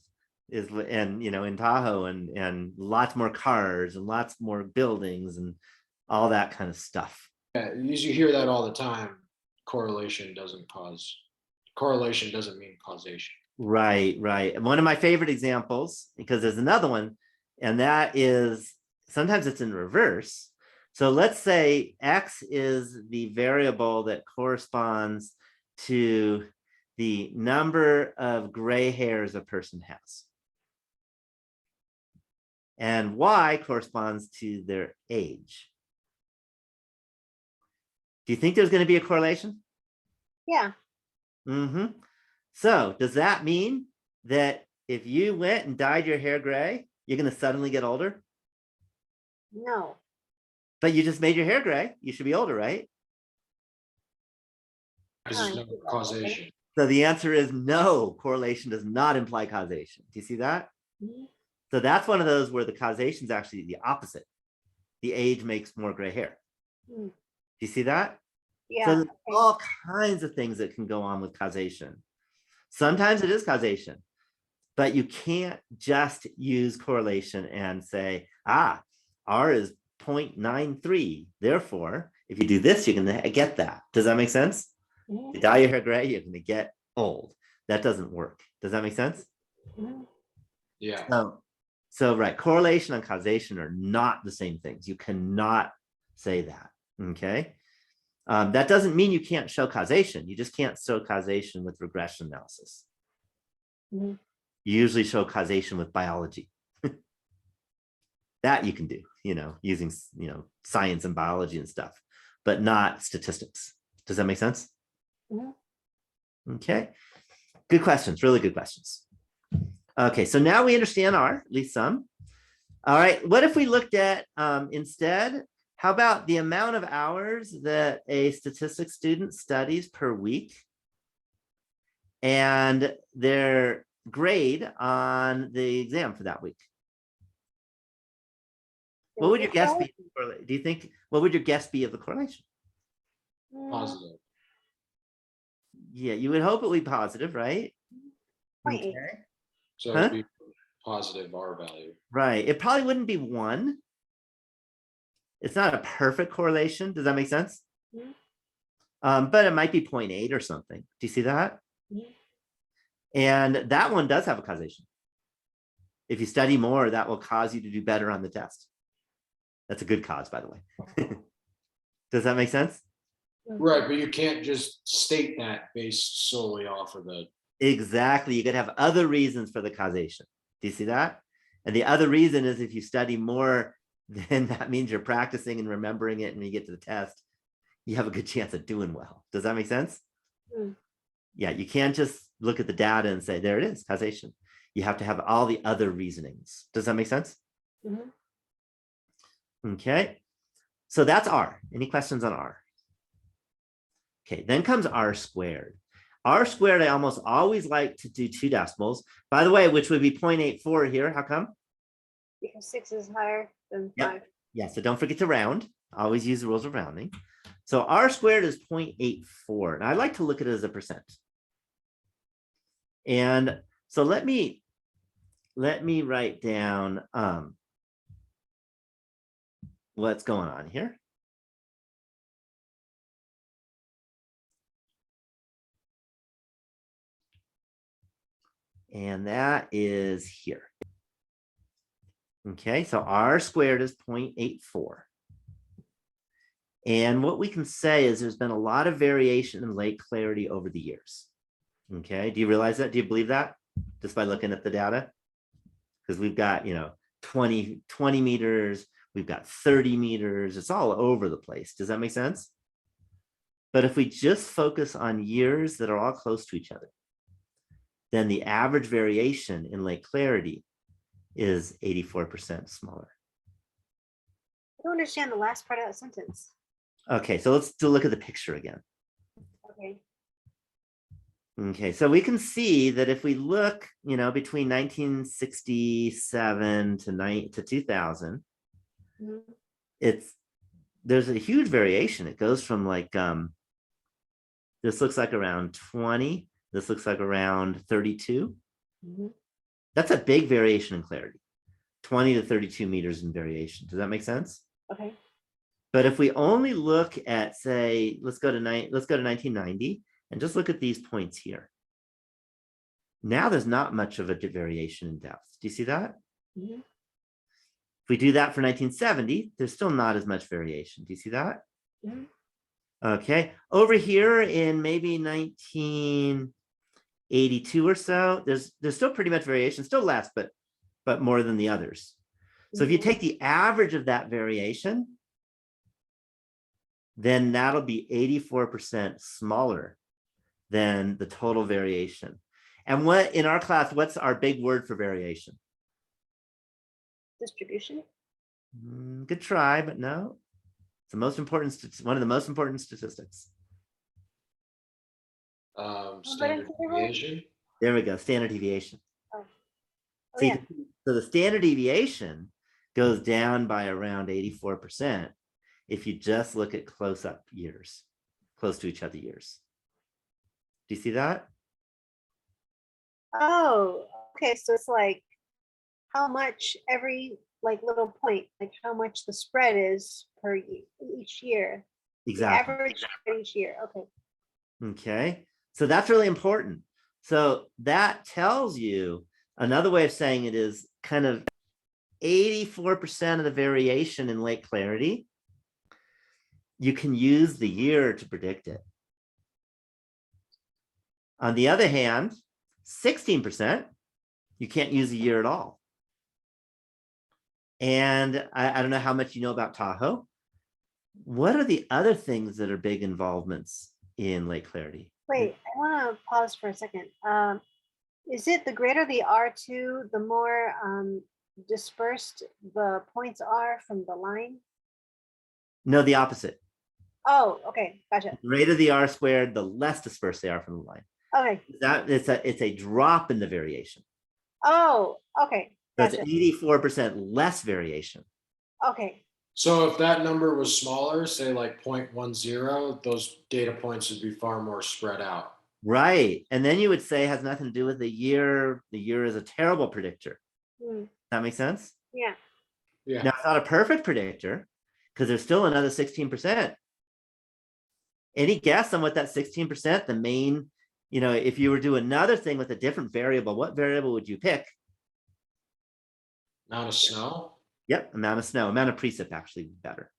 is, and in Tahoe and lots more cars and lots more buildings and all that kind of stuff.
Yeah, you hear that all the time. Correlation doesn't mean causation.
Right. And one of my favorite examples, because there's another one, and that is sometimes it's in reverse. So let's say X is the variable that corresponds to the number of gray hairs a person has. And Y corresponds to their age. Do you think there's going to be a correlation?
Yeah.
So does that mean that if you went and dyed your hair gray, you're going to suddenly get older?
No.
But you just made your hair gray. You should be older, right?
Because there's no causation.
So the answer is no, correlation does not imply causation. Do you see that?
Mhm.
So that's one of those where the causation is actually the opposite. The age makes more gray hair.
Mm.
Do you see that?
Yeah.
So there's all kinds of things that can go on with causation. Sometimes it is causation, but you can't just use correlation and say, R is 0.93. Therefore, if you do this, you're going to get that. Does that make sense?
Mhm.
You dye your hair gray, you're going to get old. That doesn't work. Does that make sense?
Mhm.
Yeah.
So right, correlation and causation are not the same things. You cannot say that. Okay. That doesn't mean you can't show causation. You just can't show causation with regression analysis.
Mhm.
You usually show causation with biology. That you can do, using, science and biology and stuff, but not statistics. Does that make sense?
Mhm.
Okay. Good questions. Really good questions. Okay. So now we understand R, at least some. All right. What if we looked at instead, how about the amount of hours that a statistics student studies per week and their grade on the exam for that week? What would your
It's
guess be?
correlation.
Do you think, what would your guess be of the correlation?
Positive.
Yeah, you would hope it would be positive, right?
0.8.
Okay.
So
Huh?
it'd be positive R value.
Right. It probably wouldn't be 1. It's not a perfect correlation. Does that make sense?
Mhm.
But it might be 0.8 or something. Do you see that?
Mhm.
And that one does have a causation. If you study more, that will cause you to do better on the test. That's a good cause, by the way. Does that make sense?
Right, but you can't just state that based solely off of the.
Exactly. You could have other reasons for the causation. Do you see that? And the other reason is if you study more, then that means you're practicing and remembering it. And when you get to the test, you have a good chance of doing well. Does that make sense?
Mm.
Yeah, you can't just look at the data and say, there it is, causation. You have to have all the other reasonings. Does that make sense?
Mhm.
Okay. So that's R. Any questions on R? Okay, then comes R squared. R squared, I almost always like to do 2 decimals. By the way, which would be 0.84 here. How come?
Because 6 is higher than
Yep.
5.
Yeah, so don't forget to round. Always use the rules of rounding. So R squared is 0.84. And I like to look at it as a percent. And so let me write down what's going on here. And that is here. Okay, so R squared is 0.84. And what we can say is there's been a lot of variation in lake clarity over the years. Okay, do you realize that? Do you believe that? Just by looking at the data? Because we've got, 20 meters, we've got 30 meters, it's all over the place. Does that make sense? But if we just focus on years that are all close to each other, then the average variation in lake clarity is 84% smaller.
I don't understand the last part of that sentence.
Okay, so let's look at the picture again.
Okay.
Okay, so we can see that if we look, between 1967 to 2000,
Mhm.
there's a huge variation. It goes from like, this looks like around 20, this looks like around 32.
Mhm.
That's a big variation in clarity, 20 to 32 meters in variation. Does that make sense?
Okay.
But if we only look at, say, let's go to 1990 and just look at these points here. Now there's not much of a variation in depth. Do you see that?
Mhm.
If we do that for 1970, there's still not as much variation. Do you see that?
Mhm.
Okay. Over here in maybe 1982 or so, there's still pretty much variation, still less, but more than the others. So if you
Mhm.
take the average of that variation, then that'll be 84% smaller than the total variation. And what in our class, what's our big word for variation?
Distribution.
Good try, but no. It's the most important, one of the most important statistics.
Standard deviation.
There we go, standard deviation.
Oh,
So,
yeah.
so the standard deviation goes down by around 84% if you just look at close-up years, close to each other years. Do you see that?
Oh, okay. So it's like how much every little point, like how much the spread is per each year.
Exactly.
The average for each year. Okay.
Okay. So that's really important. So that tells you another way of saying it is kind of 84% of the variation in lake clarity. You can use the year to predict it. On the other hand, 16%, you can't use a year at all. And I don't know how much you know about Tahoe. What are the other things that are big involvements in lake clarity?
Wait, I want to pause for a second. Is it the greater the R2, the more dispersed the points are from the line?
No, the opposite.
Oh, okay, gotcha.
The greater the R squared, the less dispersed they are from the line.
Okay.
That it's a drop in the variation.
Oh, okay,
So it's
gotcha.
84% less variation.
Okay,
So if that number was smaller, say like 0.10, those data points would be far more spread out.
Right. And then you would say it has nothing to do with the year. The year is a terrible predictor.
hmm,
That makes sense?
yeah,
Yeah.
Now, it's not a perfect predictor because there's still another 16%. Any guess on what that 16%, the main, if you were to do another thing with a different variable, what variable would you pick?
Amount of snow.
Yep, amount of snow, amount of precip actually better.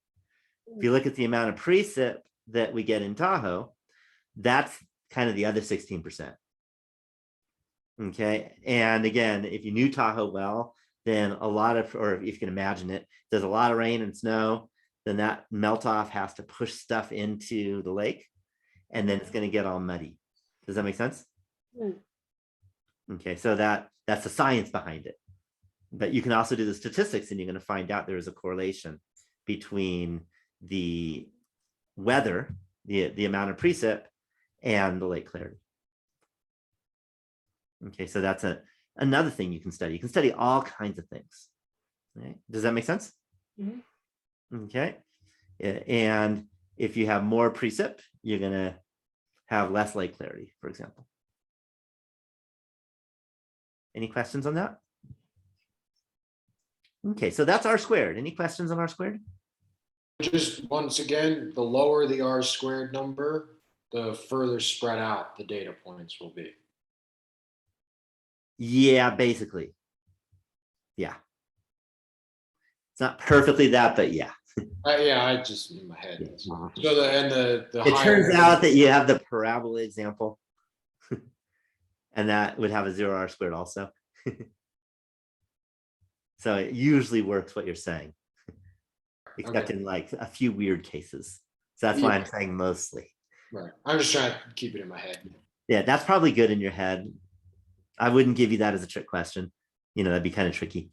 If
hmm,
you look at the amount of precip that we get in Tahoe, that's kind of the other 16%. Okay. And again, if you knew Tahoe well, then or if you can imagine it, there's a lot of rain and snow, then that melt off has to push stuff into the lake and then it's going to get all muddy. Does that make sense?
hmm,
Okay. So that's the science behind it. But you can also do the statistics and you're going to find out there is a correlation between the weather, the amount of precip and the lake clarity. Okay, so that's another thing you can study. You can study all kinds of things. Right? Does that make sense?
mhm.
Okay. And if you have more precip, you're going to have less lake clarity, for example. Any questions on that? Okay, so that's R squared. Any questions on R squared?
Just once again, the lower the R squared number, the further spread out the data points will be.
Yeah, basically. Yeah. It's not perfectly that, but yeah.
Yeah, I just in my head.
Yeah.
So the
It
higher,
turns out that you have the parabola example, and that would have a 0 R squared also. So it usually works what you're saying, except
Okay.
in like a few weird cases. So that's why I'm saying mostly.
Right. I'm just trying to keep it in my head.
Yeah, that's probably good in your head. I wouldn't give you that as a trick question. That'd be kind of tricky.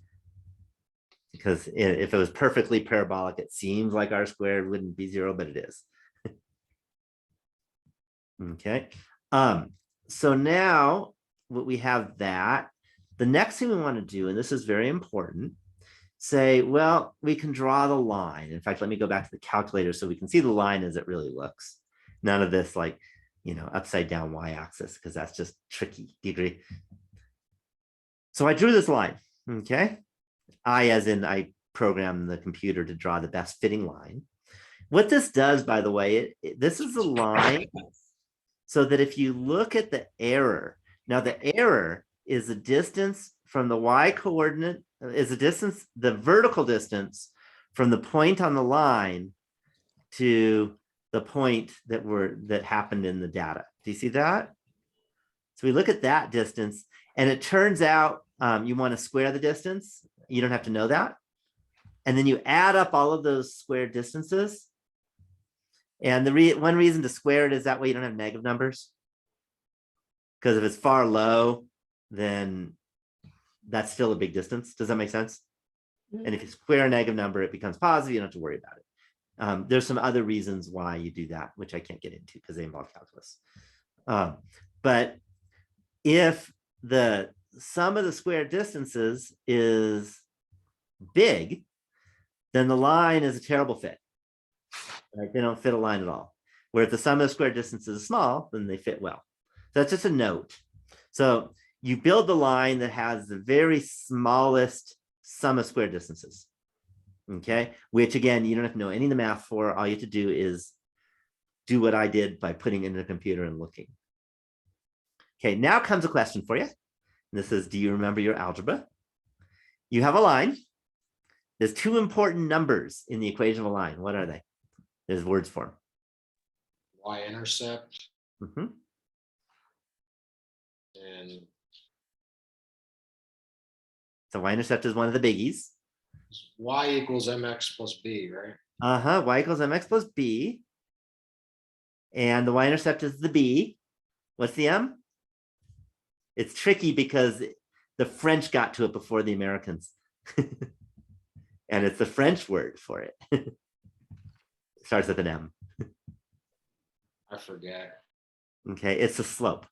Because if it was perfectly parabolic, it seems like R squared wouldn't be 0, but it is. Okay. So now what we have that, the next thing we want to do, and this is very important, say, well, we can draw the line. In fact, let me go back to the calculator so we can see the line as it really looks. None of this like, upside down y-axis, because that's just tricky. Do you agree? So I drew this line, okay? As in I programmed the computer to draw the best fitting line. What this does, by the way, this is a line so that if you look at the error, now the error is the distance from the y coordinate, is the distance, the vertical distance from the point on the line to the point that happened in the data. Do you see that? So we look at that distance, and it turns out you want to square the distance. You don't have to know that. And then you add up all of those squared distances. And the one reason to square it is that way you don't have negative numbers. Because if it's far low, then that's still a big distance. Does that make sense? And if you square a negative number, it becomes positive. You don't have to worry about it. There's some other reasons why you do that, which I can't get into because they involve calculus. But if the sum of the squared distances is big, then the line is a terrible fit. Right? They don't fit a line at all. Where if the sum of the square distances is small, then they fit well. So that's just a note. So you build the line that has the very smallest sum of square distances. Okay, which again, you don't have to know any of the math for. All you have to do is do what I did by putting it in the computer and looking. Okay, now comes a question for you. This is, do you remember your algebra? You have a line. There's two important numbers in the equation of a line. What are they? There's words for them.
Y-intercept
Mm-hmm.
and
So y-intercept is one of the biggies.
y equals mx plus b, right?
Y equals mx plus b. And the y-intercept is the b. What's the m? It's tricky because the French got to it before the Americans. And it's the French word for it. It starts with an M.
I forget.
Okay, it's a slope.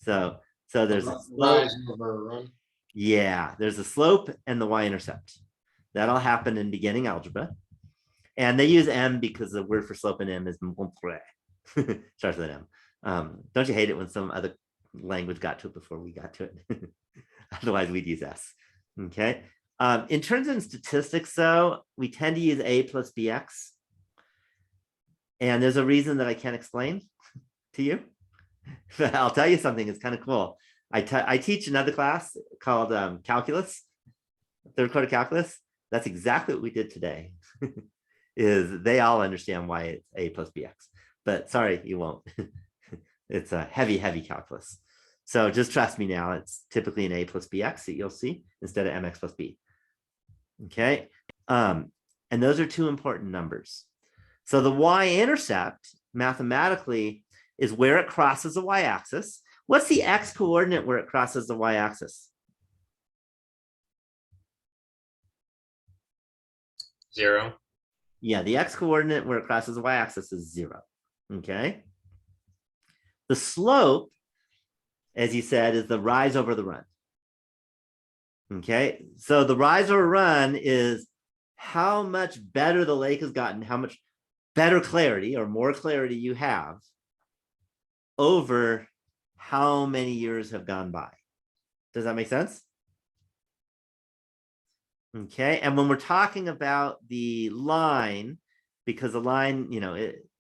So there's a slope.
Rise over run.
Yeah, there's a slope and the y-intercept. That all happened in beginning algebra. And they use m because the word for slope in m is starts with an m. Don't you hate it when some other language got to it before we got to it? Otherwise, we'd use s. Okay. In terms of statistics, though, we tend to use a plus bx. And there's a reason that I can't explain to you. But I'll tell you something. It's kind of cool. I teach another class called calculus, third quarter calculus. That's exactly what we did today. Is they all understand why it's a plus bx. But sorry, you won't. It's a heavy calculus. So just trust me now. It's typically an a plus bx that you'll see instead of mx plus b. Okay. And those are two important numbers. So the y-intercept mathematically is where it crosses the y-axis. What's the x coordinate where it crosses the y-axis?
0.
Yeah, the x coordinate where it crosses the y-axis is 0. Okay. The slope, as you said, is the rise over the run. Okay. So the rise over run is how much better the lake has gotten, how much better clarity or more clarity you have over how many years have gone by. Does that make sense? Okay. And when we're talking about the line, because the line,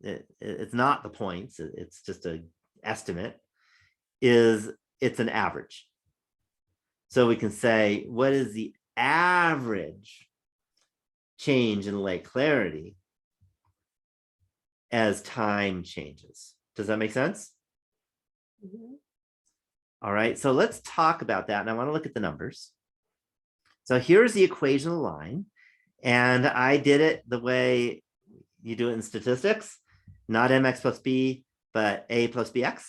it's not the points, it's just an estimate, it's an average. So we can say, what is the average change in lake clarity as time changes? Does that make sense?
Mhm.
All right, so let's talk about that. And I want to look at the numbers. So here's the equation of the line. And I did it the way you do it in statistics, not mx plus b, but a plus bx.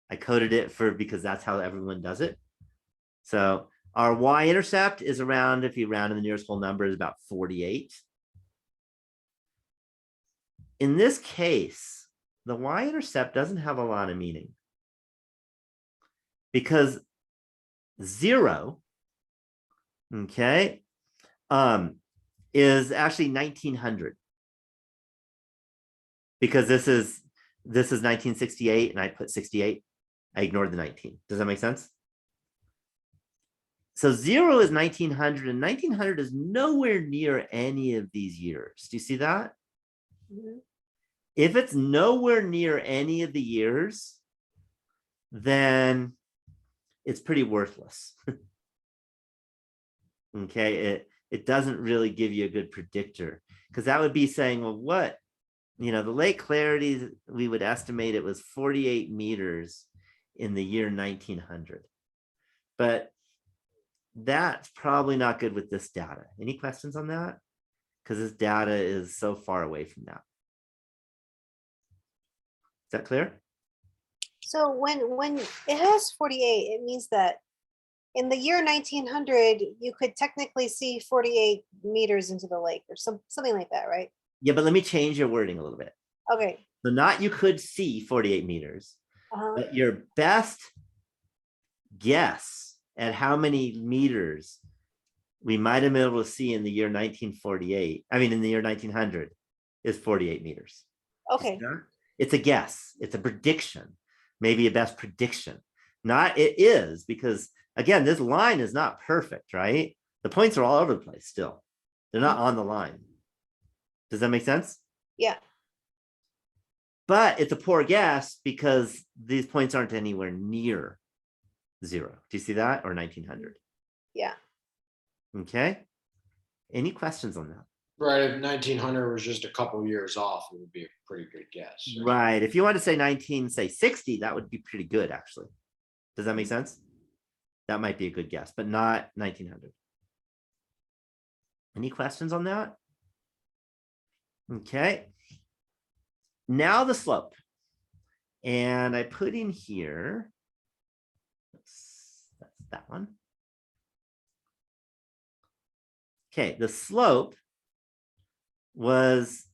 I coded it because that's how everyone does it. So our y-intercept is around, if you round in the nearest whole number, is about 48. In this case, the y-intercept doesn't have a lot of meaning because 0, okay, is actually 1900 because this is 1968 and I put 68. I ignored the 19. Does that make sense? So 0 is 1900 and 1900 is nowhere near any of these years. Do you see that?
Mhm.
If it's nowhere near any of the years, then it's pretty worthless. Okay, it doesn't really give you a good predictor because that would be saying, well, what, the lake clarity, we would estimate it was 48 meters in the year 1900. But that's probably not good with this data. Any questions on that? Because this data is so far away from that. Is that clear?
So when it has 48, it means that in the year 1900, you could technically see 48 meters into the lake or something like that, right?
Yeah, but let me change your wording a little bit.
Okay.
So not you could see 48 meters,
Uh-huh.
but your best guess at how many meters we might have been able to see in the year 1948, in the year 1900 is 48 meters.
Okay.
It's a guess. It's a prediction, maybe a best prediction. Not it is, because again, this line is not perfect, right? The points are all over the place still. They're not on the line. Does that make sense?
Yeah.
But it's a poor guess because these points aren't anywhere near 0. Do you see that? Or 1900.
Yeah.
Okay. Any questions on that?
Right, if 1900 was just a couple years off, it would be a pretty good guess.
Right. If you want to say 1960, that would be pretty good, actually. Does that make sense? That might be a good guess, but not 1900. Any questions on that? Okay. Now the slope. And I put in here, that's that one. Okay, the slope was,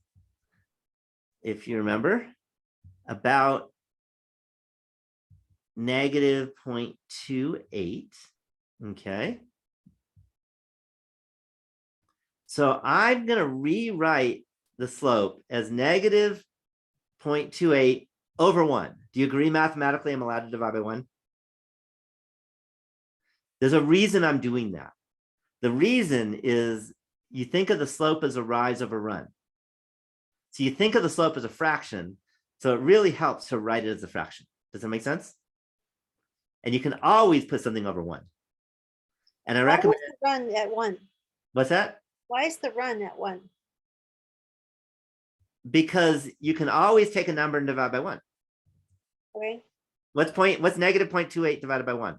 if you remember, about -0.28. Okay. So I'm going to rewrite the slope as negative 0.28 over 1. Do you agree mathematically I'm allowed to divide by 1? There's a reason I'm doing that. The reason is you think of the slope as a rise over run. So you think of the slope as a fraction. So it really helps to write it as a fraction. Does that make sense? And you can always put something over 1. And I recommend.
Why is the run at 1?
What's that?
Why is the run at 1?
Because you can always take a number and divide by 1.
Okay.
What's negative 0.28 divided by 1?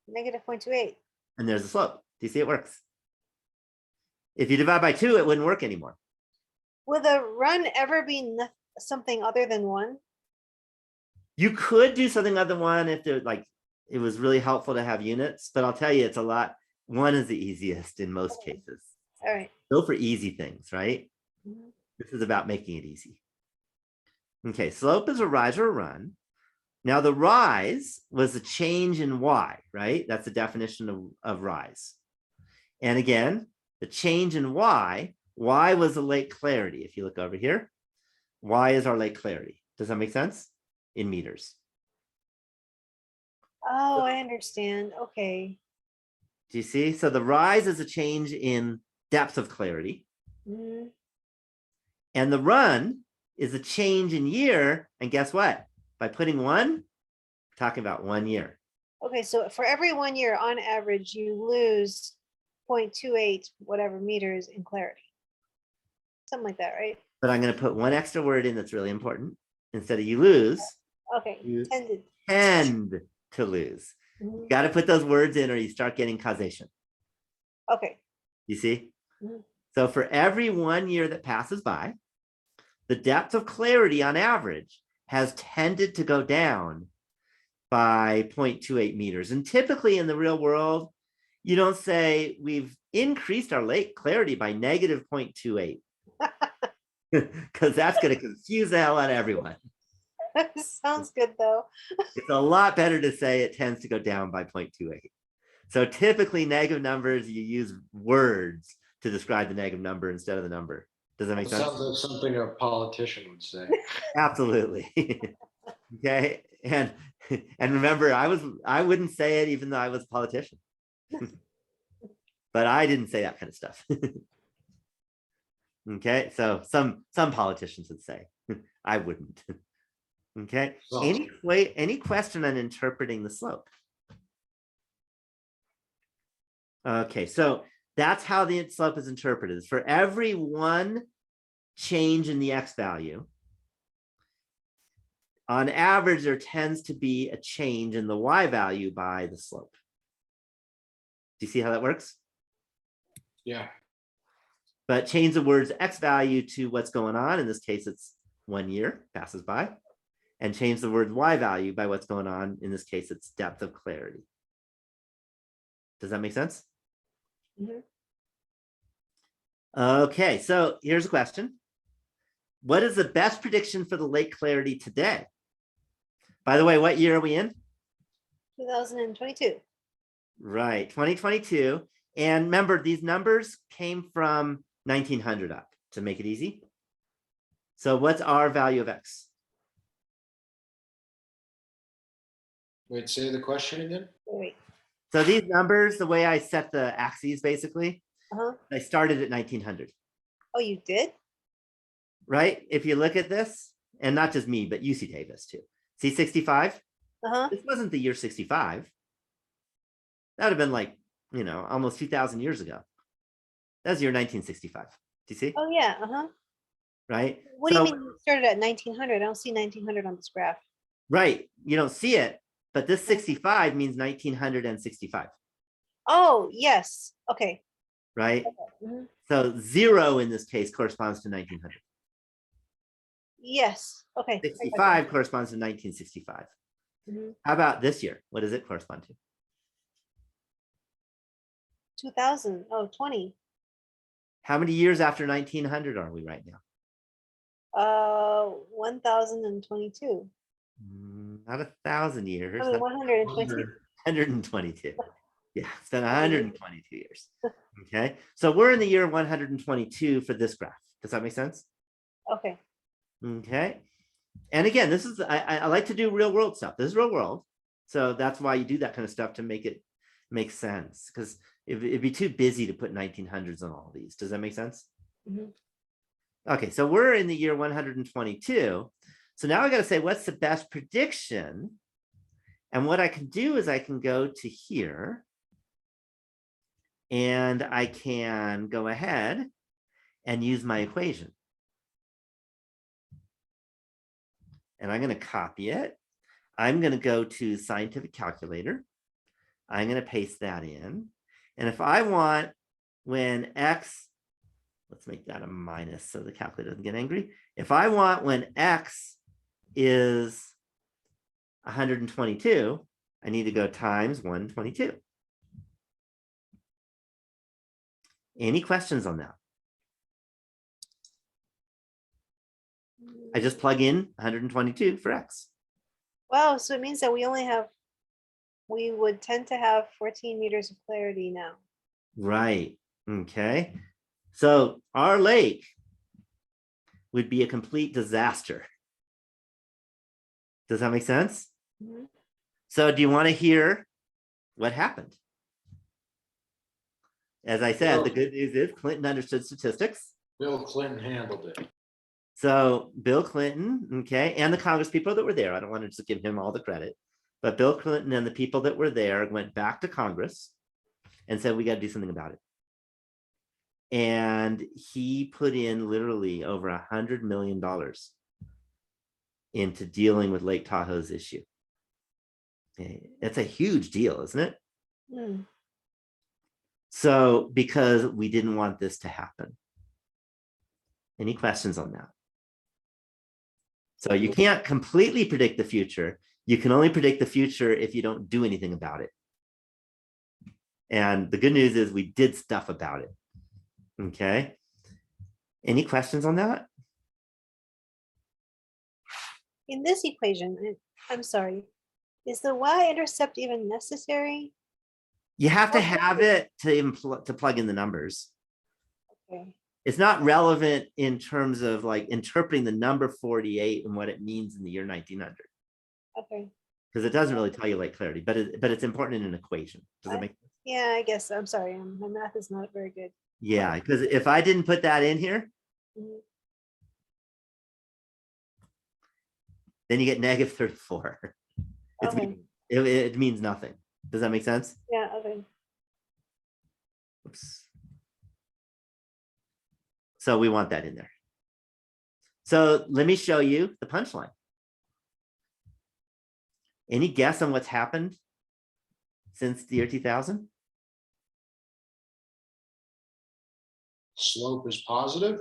Negative 0.28.
And there's the slope. Do you see it works? If you divide by 2, it wouldn't work anymore.
Will the run ever be something other than 1?
You could do something other than 1 if it was really helpful to have units, but I'll tell you, it's a lot. 1 is the easiest in most cases.
All right.
Go for easy things, right?
Mm-hmm.
This is about making it easy. Okay, slope is a rise or a run. Now the rise was a change in y, right? That's the definition of rise. And again, the change in y was the lake clarity. If you look over here, y is our lake clarity. Does that make sense? In meters.
Oh, I understand. Okay.
Do you see? So the rise is a change in depth of clarity.
Mm-hmm.
And the run is a change in year. And guess what? By putting 1, we're talking about 1 year.
Okay, so for every 1 year, on average, you lose 0.28 whatever meters in clarity. Something like that, right?
But I'm going to put 1 extra word in that's really important. Instead of you lose,
Okay,
you
tended.
tend to lose.
Mm-hmm.
You got to put those words in or you start getting causation.
Okay.
You see?
Mm-hmm.
So for every 1 year that passes by, the depth of clarity on average has tended to go down by 0.28 meters. And typically in the real world, you don't say we've increased our lake clarity by negative 0.28 because that's going to confuse the hell out of everyone.
Sounds good though.
It's a lot better to say it tends to go down by 0.28. So typically negative numbers, you use words to describe the negative number instead of the number. Does that make sense?
Sounds like something a politician would say.
Absolutely. Okay. And remember, I wouldn't say it even though I was a politician. But I didn't say that kind of stuff. Okay. So some politicians would say, I wouldn't. Okay. Any question on interpreting the slope? Okay, so that's how the slope is interpreted. For every 1 change in the x value, on average, there tends to be a change in the y value by the slope. Do you see how that works?
Yeah.
But change the words x value to what's going on. In this case, it's 1 year passes by. And change the word y value by what's going on. In this case, it's depth of clarity. Does that make sense?
Mm-hmm.
Okay, so here's a question. What is the best prediction for the lake clarity today? By the way, what year are we in?
2022.
Right, 2022. And remember, these numbers came from 1900 up to make it easy. So what's our value of x?
Wait, say the question again?
Wait.
So these numbers, the way I set the axes, basically, I started at 1900.
Oh, you did?
Right? If you look at this, and not just me, but UC Davis too. See 65? This wasn't the year 65. That would have been like, almost 2000 years ago. That's year 1965. Do you see?
Oh, yeah.
Right?
What do you mean you started at 1900? I don't see 1900 on this graph.
Right. You don't see it, but this 65 means 1965.
Oh, yes. Okay.
Right?
Okay.
So 0 in this case corresponds to 1900.
Yes. Okay.
65 corresponds to 1965. How about this year? What does it correspond to?
2000. Oh, 20.
How many years after 1900 are we right now?
1022.
Not 1,000 years.
I mean, 122.
122. Yeah, it's been 122 years. Okay, so we're in the year 122 for this graph. Does that make sense?
Okay.
Okay, and again, this is I like to do real world stuff. This is real world, so that's why you do that kind of stuff to make it make sense. Because it'd be too busy to put 1900s on all these. Does that make sense?
Mhm.
Okay, so we're in the year 122. So now I got to say, what's the best prediction? And what I can do is I can go to here and I can go ahead and use my equation. And I'm going to copy it. I'm going to go to scientific calculator. I'm going to paste that in. And if I want when X, let's make that a minus so the calculator doesn't get angry. If I want when X is 122, I need to go times 122. Any questions on that? I just plug in 122 for X.
Wow, so it means that we would tend to have 14 meters of clarity now.
Right. Okay. So our lake would be a complete disaster. Does that make sense?
Mhm.
So do you want to hear what happened? As I said, the good news is Clinton understood statistics.
Bill Clinton handled it.
So Bill Clinton, okay, and the Congress people that were there, I don't want to just give him all the credit, but Bill Clinton and the people that were there went back to Congress and said, we got to do something about it. And he put in literally over $100 million into dealing with Lake Tahoe's issue. Okay. It's a huge deal, isn't it?
Mm.
So because we didn't want this to happen. Any questions on that? So you can't completely predict the future. You can only predict the future if you don't do anything about it. And the good news is we did stuff about it. Okay. Any questions on that?
In this equation, I'm sorry, is the y-intercept even necessary?
You have to have it to plug in the numbers.
Okay.
It's not relevant in terms of like interpreting the number 48 and what it means in the year 1900.
Okay.
Because it doesn't really tell you like clarity, but it's important in an equation. Does it make sense?
Yeah, I guess. I'm sorry. My math is not very good.
Yeah, because if I didn't put that in here,
Mhm.
then you get negative 34.
Okay.
It means nothing. Does that make sense?
Yeah, okay.
Oops. So we want that in there. So let me show you the punchline. Any guess on what's happened since the year 2000?
Slope is positive.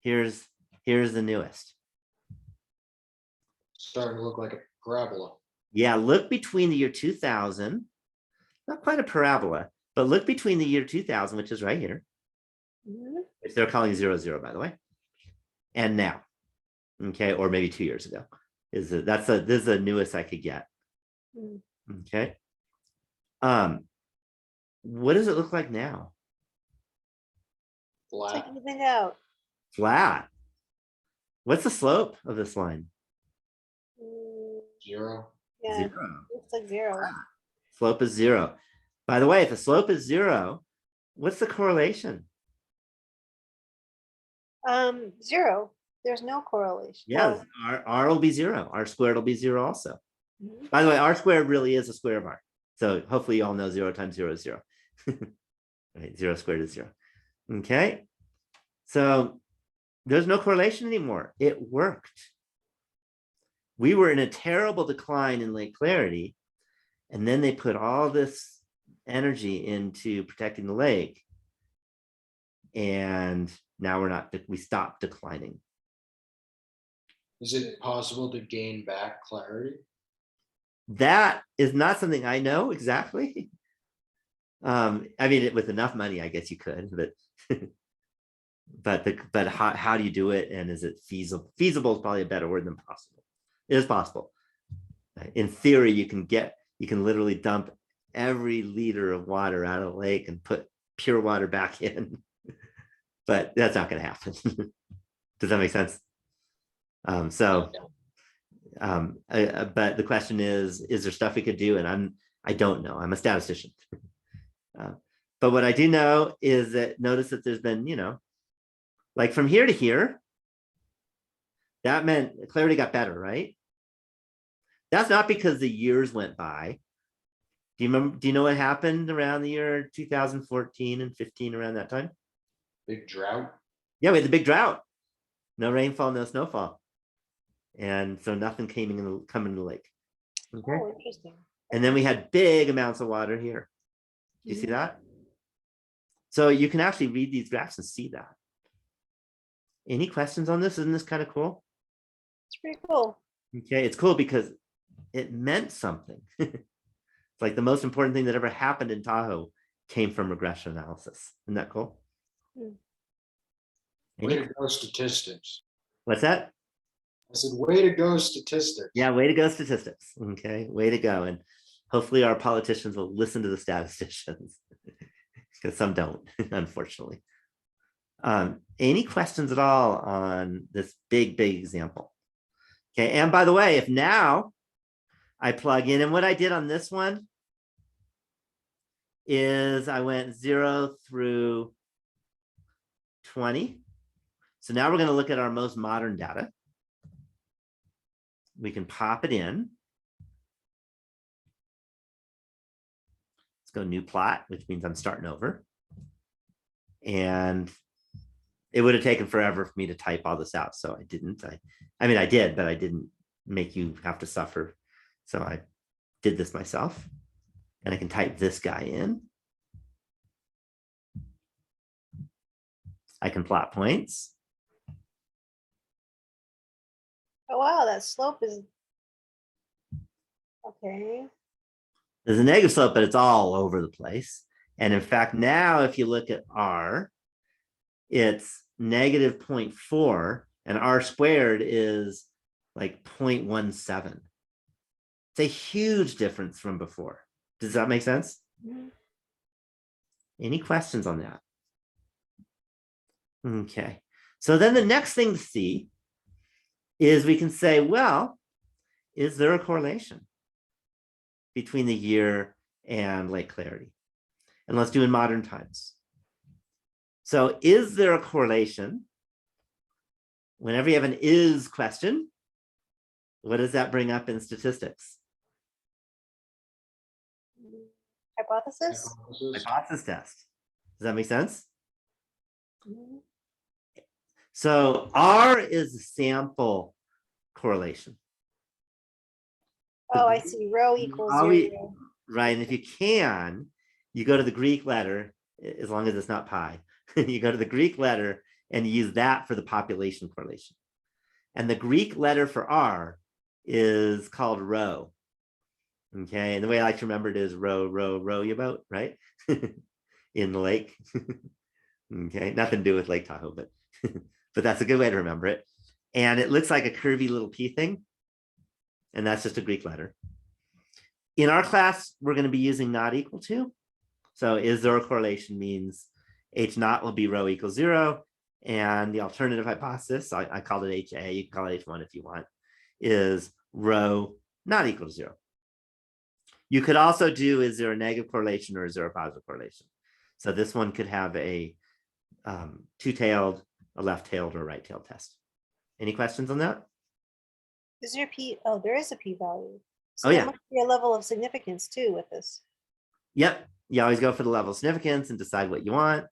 Here's the newest.
Starting to look like a parabola.
Yeah, look between the year 2000, not quite a parabola, but look between the year 2000, which is right here,
Mhm.
which they're calling 00, by the way, and now, okay, or maybe 2 years ago. This is the newest I could get.
Mm.
Okay. What does it look like now?
Check
Flat.
everything out.
Flat. What's the slope of this line?
Mm,
0.
yeah,
Zero.
looks like 0.
Slope is 0. By the way, if the slope is 0, what's the correlation?
0. There's no correlation.
Yeah, R will be 0. R squared will be 0 also.
Mhm.
By the way, R squared really is a square of R. So hopefully you all know 0 times 0 is 0. Right, 0 squared is 0. Okay. So there's no correlation anymore. It worked. We were in a terrible decline in lake clarity, and then they put all this energy into protecting the lake, and now we stopped declining.
Is it possible to gain back clarity?
That is not something I know exactly. I mean, with enough money, I guess you could, but how do you do it, and is it feasible? Feasible is probably a better word than possible. It is possible. In theory, you can you can literally dump every liter of water out of the lake and put pure water back in. But that's not going to happen. Does that make sense? But the question is there stuff we could do? And I don't know. I'm a statistician. But what I do know is that notice that there's been, like from here to here, that meant clarity got better, right? That's not because the years went by. Do you know what happened around the year 2014 and 15 around that time?
Big drought.
Yeah, we had the big drought. No rainfall, no snowfall. And so nothing coming in the lake. Okay.
Oh, interesting.
And then we had big amounts of water here. Do you see that? So you can actually read these graphs and see that. Any questions on this? Isn't this kind of cool?
It's pretty cool.
Okay, it's cool because it meant something. It's like the most important thing that ever happened in Tahoe came from regression analysis. Isn't that cool?
Way to go, statistics.
What's that?
I said, way to go, statistics.
Yeah, way to go, statistics. Okay, way to go. And hopefully our politicians will listen to the statisticians because some don't, unfortunately. Any questions at all on this big example? Okay, and by the way, if now I plug in, and what I did on this one is I went 0 through 20. So now we're going to look at our most modern data. We can pop it in. Let's go new plot, which means I'm starting over. And it would have taken forever for me to type all this out. So I didn't. I mean, I did, but I didn't make you have to suffer. So I did this myself. And I can type this guy in. I can plot points.
Oh, wow, that slope is, okay.
There's a negative slope, but it's all over the place. And in fact, now if you look at R, it's negative 0.4 and R squared is like 0.17. It's a huge difference from before. Does that make sense?
Mm-hmm.
Any questions on that? Okay. So then the next thing to see is we can say, well, is there a correlation between the year and lake clarity? And let's do in modern times. So is there a correlation? Whenever you have an is question, what does that bring up in statistics?
Hypothesis?
Hypothesis test. Does that make sense?
Mhm.
So R is a sample correlation.
Oh, I see. Rho equals
Always,
0.
right. And if you can, you go to the Greek letter, as long as it's not pi, you go to the Greek letter and use that for the population correlation. And the Greek letter for R is called rho. Okay. And the way I like to remember it is row your boat, right? In the lake. Okay. Nothing to do with Lake Tahoe, but but that's a good way to remember it. And it looks like a curvy little P thing. And that's just a Greek letter. In our class, we're going to be using not equal to. So is there a correlation means H naught will be rho equals 0. And the alternative hypothesis, I called it HA, you can call it H1 if you want, is rho not equal to 0. You could also do, is there a negative correlation or is there a positive correlation? So this one could have a two-tailed, a left-tailed, or a right-tailed test. Any questions on that?
Is there a P? Oh, there is a P value. So
Oh,
there
yeah.
must be a level of significance too with this.
Yep. You always go for the level of significance and decide what you want.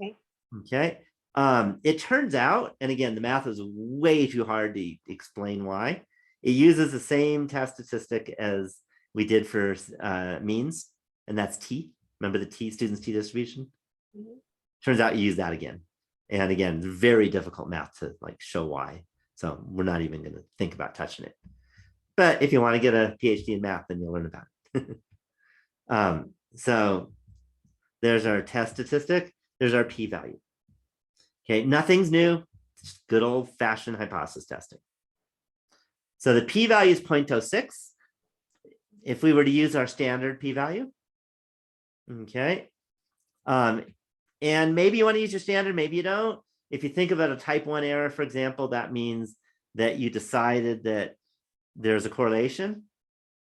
Okay.
Okay. It turns out, and again, the math is way too hard to explain why. It uses the same test statistic as we did for means, and that's T. Remember the T, students' T distribution?
Mhm.
Turns out you use that again. And again, very difficult math to like show why. So we're not even going to think about touching it. But if you want to get a PhD in math, then you'll learn about it. So there's our test statistic. There's our p-value. Okay, nothing's new. It's good old-fashioned hypothesis testing. So the p-value is 0.06. if we were to use our standard p-value, okay, and maybe you want to use your standard, maybe you don't. If you think about a type 1 error, for example, that means that you decided that there's a correlation.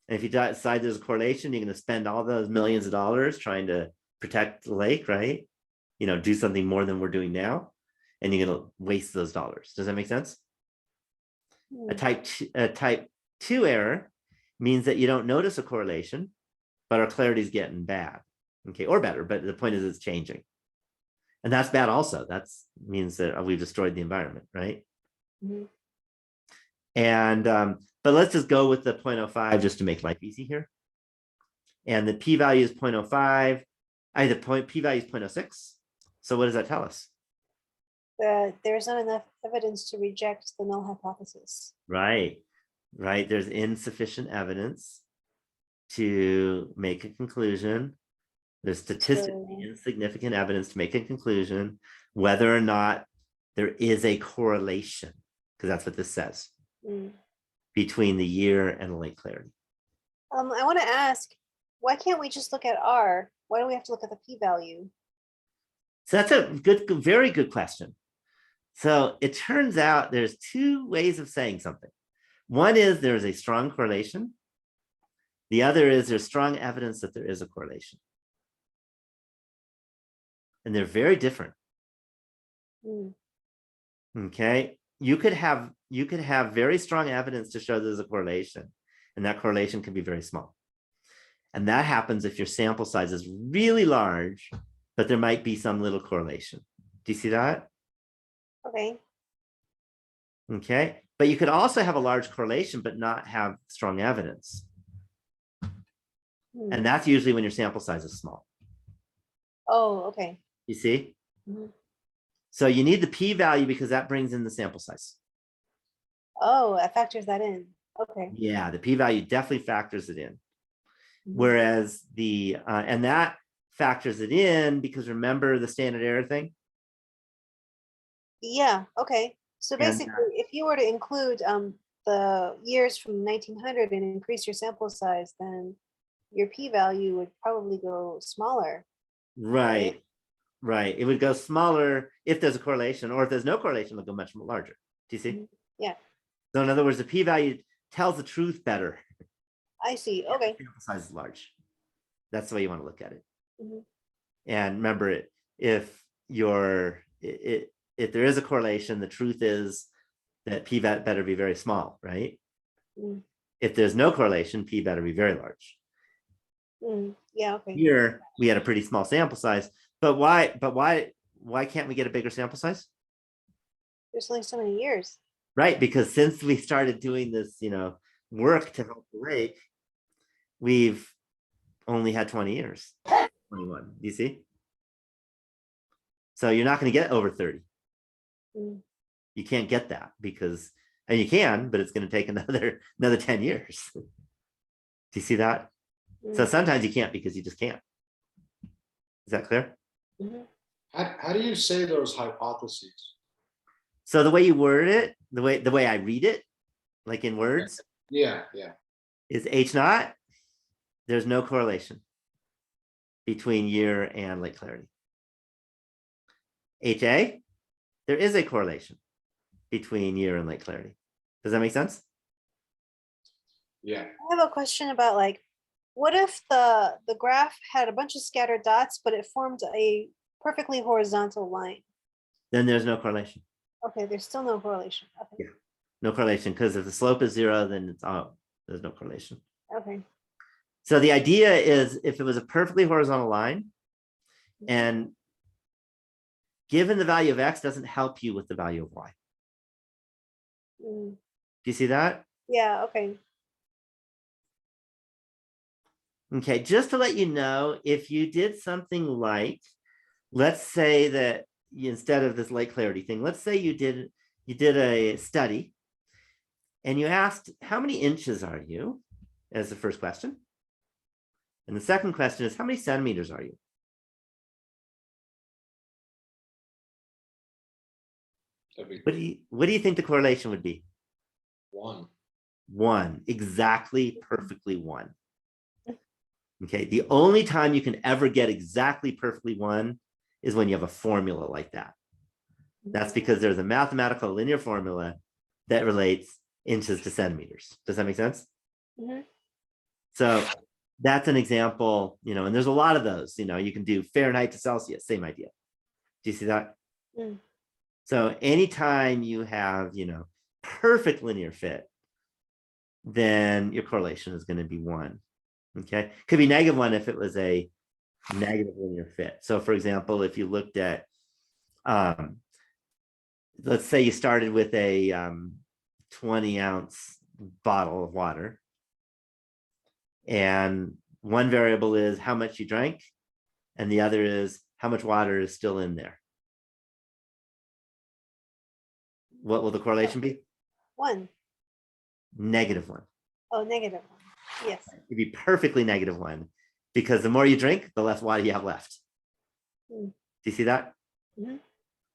And if you decide there's a correlation, you're going to spend all those millions of dollars trying to protect the lake, right? You know, do something more than we're doing now, and you're going to waste those dollars. Does that make sense? A type 2 error means that you don't notice a correlation, but our clarity is getting bad, okay, or better. But the point is, it's changing, and that's bad. Also, that means that we've destroyed the environment, right?
Mm-hmm.
And but let's just go with the 0.05 just to make life easy here. And the p-value is 0.05. P-value is 0.06. So what does that tell us?
There's not enough evidence to reject the null hypothesis.
Right. There's insufficient evidence to make a conclusion. There's statistically insignificant evidence to make a conclusion whether or not there is a correlation, because that's what this says, between the year and the lake clarity.
I want to ask, why can't we just look at R? Why do we have to look at the p-value?
So that's a very good question. So it turns out there's two ways of saying something. One is there's a strong correlation. The other is there's strong evidence that there is a correlation. And they're very different. Okay. You could have very strong evidence to show there's a correlation, and that correlation can be very small. And that happens if your sample size is really large, but there might be some little correlation. Do you see that?
Okay.
Okay. But you could also have a large correlation, but not have strong evidence. And that's usually when your sample size is small.
Oh, okay.
You see? So you need the p-value because that brings in the sample size.
Oh, that factors that in. Okay.
Yeah, the p-value definitely factors it in. Whereas and that factors it in because remember the standard error thing?
Yeah, okay. So basically, if you were to include the years from 1900 and increase your sample size, then your p-value would probably go smaller.
Right. It would go smaller if there's a correlation, or if there's no correlation, it'll go much more larger. Do you see?
Yeah.
So in other words, the p-value tells the truth better.
I see. Okay.
Sample size is large. That's the way you want to look at it. And remember, if there is a correlation, the truth is that p better be very small, right? If there's no correlation, p better be very large.
Yeah. Okay.
Here we had a pretty small sample size, but why can't we get a bigger sample size?
There's only so many years.
Right, because since we started doing this, work to help the lake, we've only had 20 years, 21. Do you see? So you're not going to get over 30. You can't get that because, and you can, but it's going to take another 10 years. Do you see that? So sometimes you can't because you just can't. Is that clear?
How do you say those hypotheses?
So the way you word it, the way I read it, like in words,
Yeah.
is H naught. There's no correlation between year and lake clarity. HA, there is a correlation between year and lake clarity. Does that make sense?
Yeah.
I have a question about what if the graph had a bunch of scattered dots, but it formed a perfectly horizontal line?
Then there's no correlation.
Okay, there's still no correlation. Okay.
Yeah, no correlation, because if the slope is 0, then there's no correlation.
Okay.
So the idea is if it was a perfectly horizontal line, and given the value of x doesn't help you with the value of y. Do you see that?
Yeah, okay.
Okay, just to let you know, if you did something like, let's say that instead of this lake clarity thing, let's say you did a study and you asked, how many inches are you, as the first question? And the second question is, how many centimeters are you? What do you think the correlation would be?
1.
1, exactly, perfectly 1. Okay, the only time you can ever get exactly perfectly 1 is when you have a formula like that. That's because there's a mathematical linear formula that relates inches to centimeters. Does that make sense?
Mhm.
So that's an example, and there's a lot of those. You can do Fahrenheit to Celsius, same idea. Do you see that?
Mm.
So anytime you have, perfect linear fit, then your correlation is going to be 1. Okay, could be -1 if it was a negative linear fit. So for example, if you looked at, let's say you started with a 20-ounce bottle of water, and one variable is how much you drank, and the other is how much water is still in there. What will the correlation be?
1.
-1.
Oh, -1. Yes.
It'd be perfectly -1, because the more you drink, the less water you have left.
Mm.
Do you see that?
Mhm.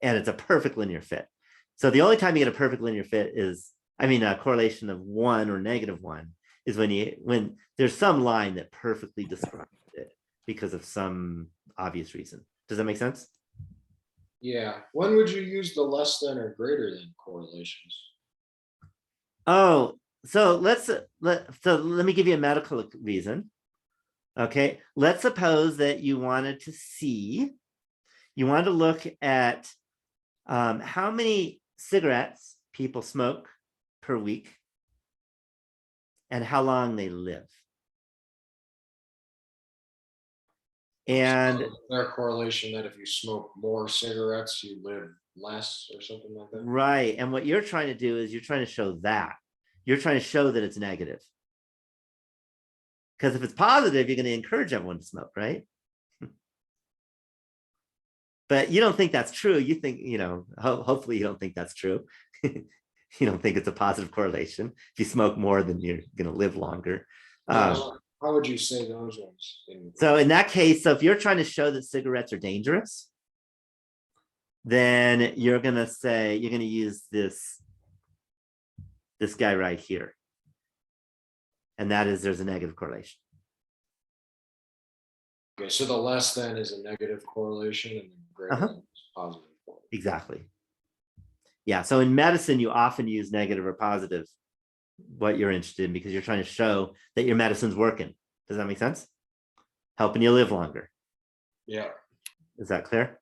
And it's a perfect linear fit. So the only time you get a perfect linear fit is, a correlation of 1 or -1 is when there's some line that perfectly describes it because of some obvious reason. Does that make sense?
Yeah. When would you use the less than or greater than correlations?
Oh, so let me give you a medical reason. Okay, let's suppose that you wanted to look at how many cigarettes people smoke per week and how long they live. And
So is there a correlation that if you smoke more cigarettes, you live less or something like that?
right, and what you're trying to do is you're trying to show that. You're trying to show that it's negative. Because if it's positive, you're going to encourage everyone to smoke, right? But you don't think that's true. You think, hopefully you don't think that's true. You don't think it's a positive correlation. If you smoke more, then you're going to live longer.
How would you say those ones?
So in that case, so if you're trying to show that cigarettes are dangerous, then you're going to use this guy right here. And that is, there's a negative correlation.
Okay, so the less than is a negative correlation and the greater than is positive correlation.
Exactly. Yeah, so in medicine, you often use negative or positive, what you're interested in, because you're trying to show that your medicine's working. Does that make sense? Helping you live longer.
Yeah.
Is that clear?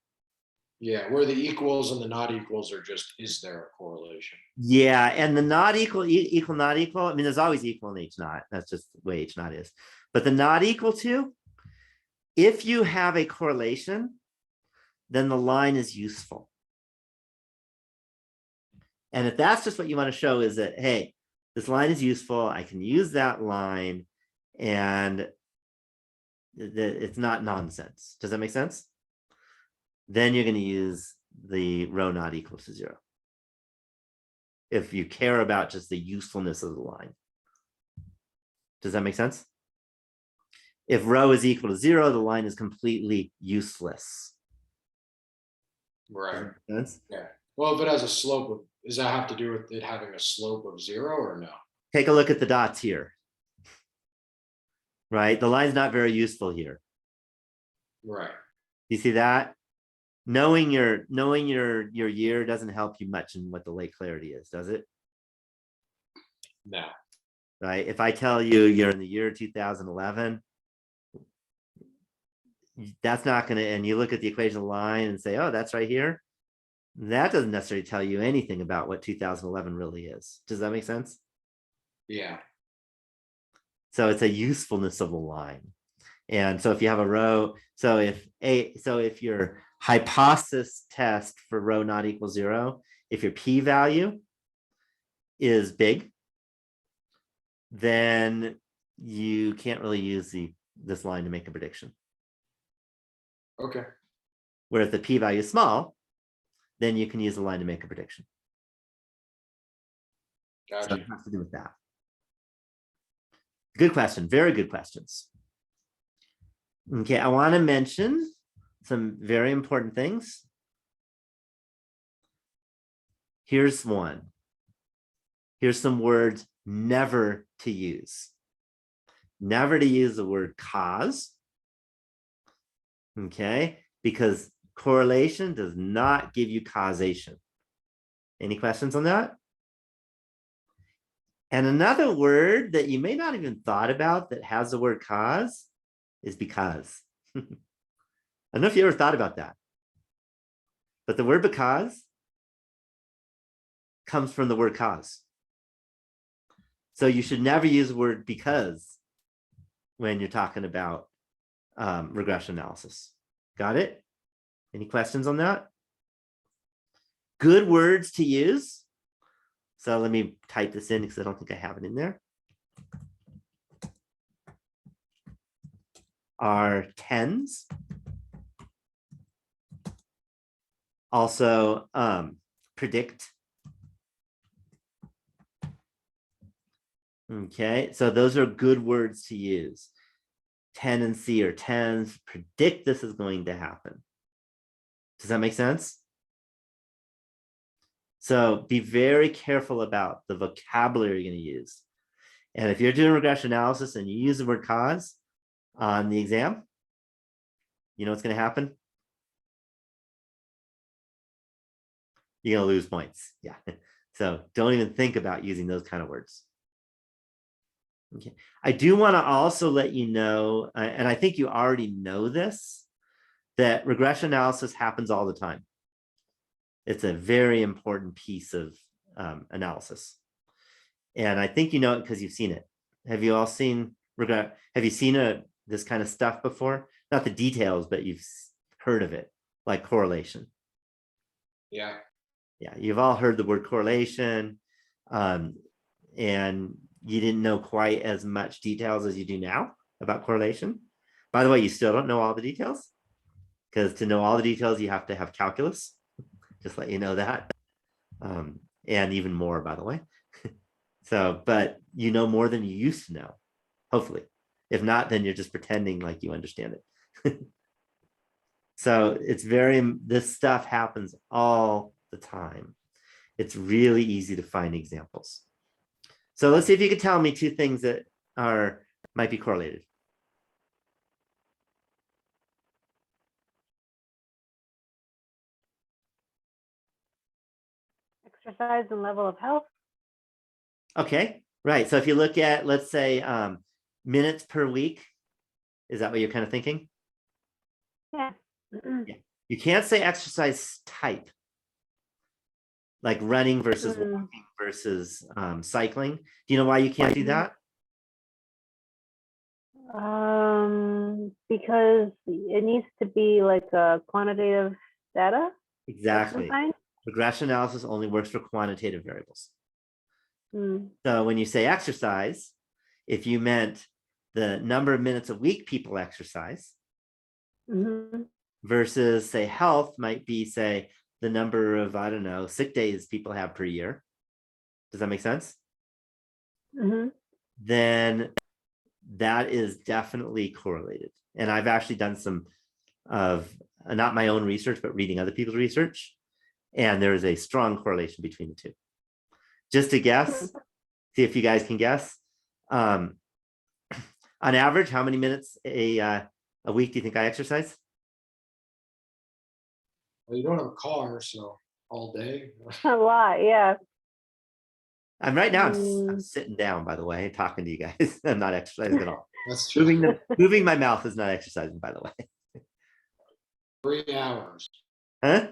Yeah, where the equals and the not equals are just, is there a correlation?
Yeah, and the not equal, equal, not equal. There's always equal in H naught. That's just the way H naught is. But the not equal to, if you have a correlation, then the line is useful. And if that's just what you want to show is that, hey, this line is useful, I can use that line, and it's not nonsense. Does that make sense? Then you're going to use the rho not equal to 0. If you care about just the usefulness of the line. Does that make sense? If rho is equal to 0, the line is completely useless.
Right.
Sense?
Yeah. Well, if it has a slope of, does that have to do with it having a slope of 0 or no?
Take a look at the dots here. Right? The line's not very useful here.
Right.
You see that? Knowing your year doesn't help you much in what the lake clarity is, does it?
No.
Right? If I tell you you're in the year 2011, that's not going to, and you look at the equation line and say, oh, that's right here. That doesn't necessarily tell you anything about what 2011 really is. Does that make sense?
Yeah.
So it's a usefulness of a line. And so if you have a rho, so if your hypothesis test for rho not equal 0, if your p-value is big, then you can't really use this line to make a prediction.
Okay.
Whereas the p-value is small, then you can use the line to make a prediction.
Gotcha.
So it has to do with that. Good question. Very good questions. Okay, I want to mention some very important things. Here's one. Here's some words never to use. never to use the word cause. Okay, because correlation does not give you causation. Any questions on that? And another word that you may not even thought about that has the word cause is because. I don't know if you ever thought about that, but the word because comes from the word cause. So you should never use the word because when you're talking about regression analysis. Got it? Any questions on that? Good words to use. So let me type this in because I don't think I have it in there. Are tens. Also predict. Okay, so those are good words to use. Tendency or tends, predict this is going to happen. Does that make sense? So be very careful about the vocabulary you're going to use. And if you're doing regression analysis and you use the word cause on the exam, you know what's going to happen? You're going to lose points. Yeah. So don't even think about using those kind of words. Okay. I do want to also let you know, and I think you already know this, that regression analysis happens all the time. It's a very important piece of analysis. And I think you know it because you've seen it. Have you all seen have you seen this kind of stuff before? Not the details, but you've heard of it, like correlation.
Yeah.
Yeah, you've all heard the word correlation, and you didn't know quite as much details as you do now about correlation. By the way, you still don't know all the details, because to know all the details, you have to have calculus. Just let you know that. And even more, by the way. So, but you know more than you used to know, hopefully. If not, then you're just pretending like you understand it. So this stuff happens all the time. It's really easy to find examples. So let's see if you could tell me two things that might be correlated.
Exercise and level of health.
Okay, right. So if you look at, let's say, minutes per week, is that what you're kind of thinking?
Yeah.
Yeah. You can't say exercise type, like running versus walking versus cycling. Do you know why you can't do that?
Because it needs to be like a quantitative data.
Exactly. Regression analysis only works for quantitative variables.
Mm.
So when you say exercise, if you meant the number of minutes a week people exercise, versus say health might be, say, the number of, I don't know, sick days people have per year. Does that make sense? Then that is definitely correlated. And I've actually done some of not my own research, but reading other people's research. And there is a strong correlation between the two. Just to guess, see if you guys can guess. On average, how many minutes a week do you think I exercise?
Well, you don't have a car, so all day.
A lot, yeah.
I'm right now, I'm sitting down, by the way, talking to you guys. I'm not exercising at all.
That's true.
Moving my mouth is not exercising, by the way.
3 hours.
Huh?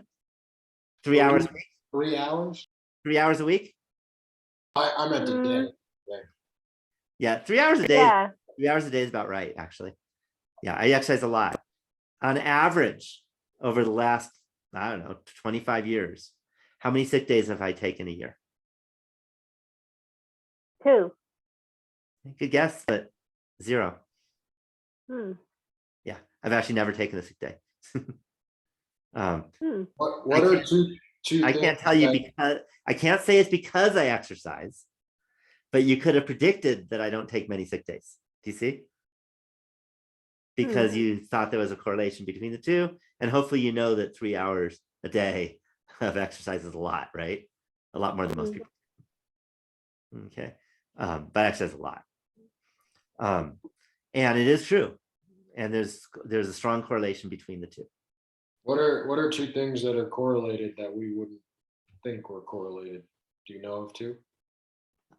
3 hours a week?
3 hours?
3 hours a week?
I'm at the day.
Yeah, 3 hours a day. Yeah. 3 hours a day is about right, actually. Yeah, I exercise a lot. On average, over the last, I don't know, 25 years, how many sick days have I taken a year?
2.
Good guess, but 0.
Yeah,
I've actually never taken a sick day.
What are two
I can't tell you because I can't say it's because I exercise, but you could have predicted that I don't take many sick days. Do you see? Because you thought there was a correlation between the two, and hopefully you know that 3 hours a day of exercise is a lot, right? A lot more than most people. Okay, but I exercise a lot. And it is true. And there's a strong correlation between the two.
What are two things that are correlated that we wouldn't think were correlated? Do you know of two?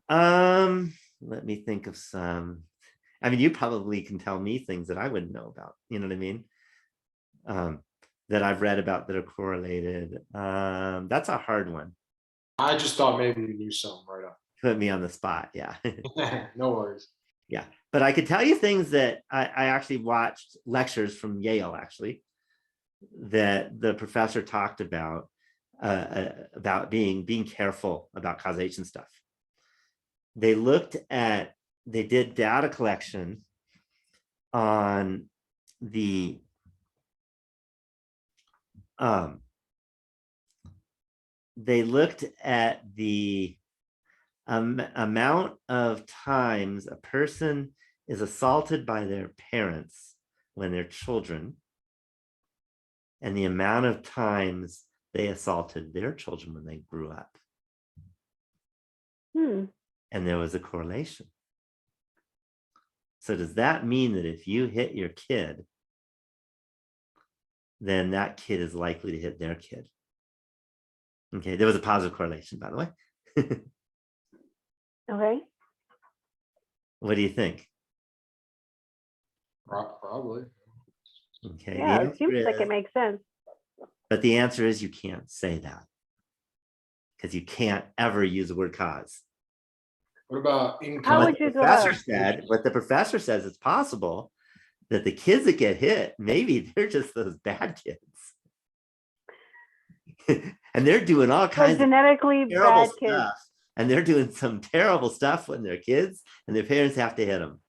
Let me think of some. I mean, you probably can tell me things that I wouldn't know about. You know what I mean? That I've read about that are correlated. That's a hard one.
I just thought maybe you knew some right
Put me on the spot. Yeah.
off. No worries.
Yeah. But I could tell you things that I actually watched lectures from Yale, actually, that the professor talked about being careful about causation stuff. They did data collection on the they looked at the amount of times a person is assaulted by their parents when they're children, and the amount of times they assaulted their children when they grew up. And there was a correlation. So does that mean that if you hit your kid, then that kid is likely to hit their kid? Okay, there was a positive correlation, by the way.
Okay.
What do you think?
Probably.
Okay,
Yeah,
the
it seems
answer
like
is-
it makes sense.
but the answer is you can't say that because you can't ever use the word cause.
What about
How
income?
would you go about?
What the professor says, it's possible that the kids that get hit, maybe they're just those bad kids. And they're doing all
Like
kinds of
genetically
terrible
bad kids.
stuff. And they're doing some terrible stuff when they're kids, and their parents have to hit them.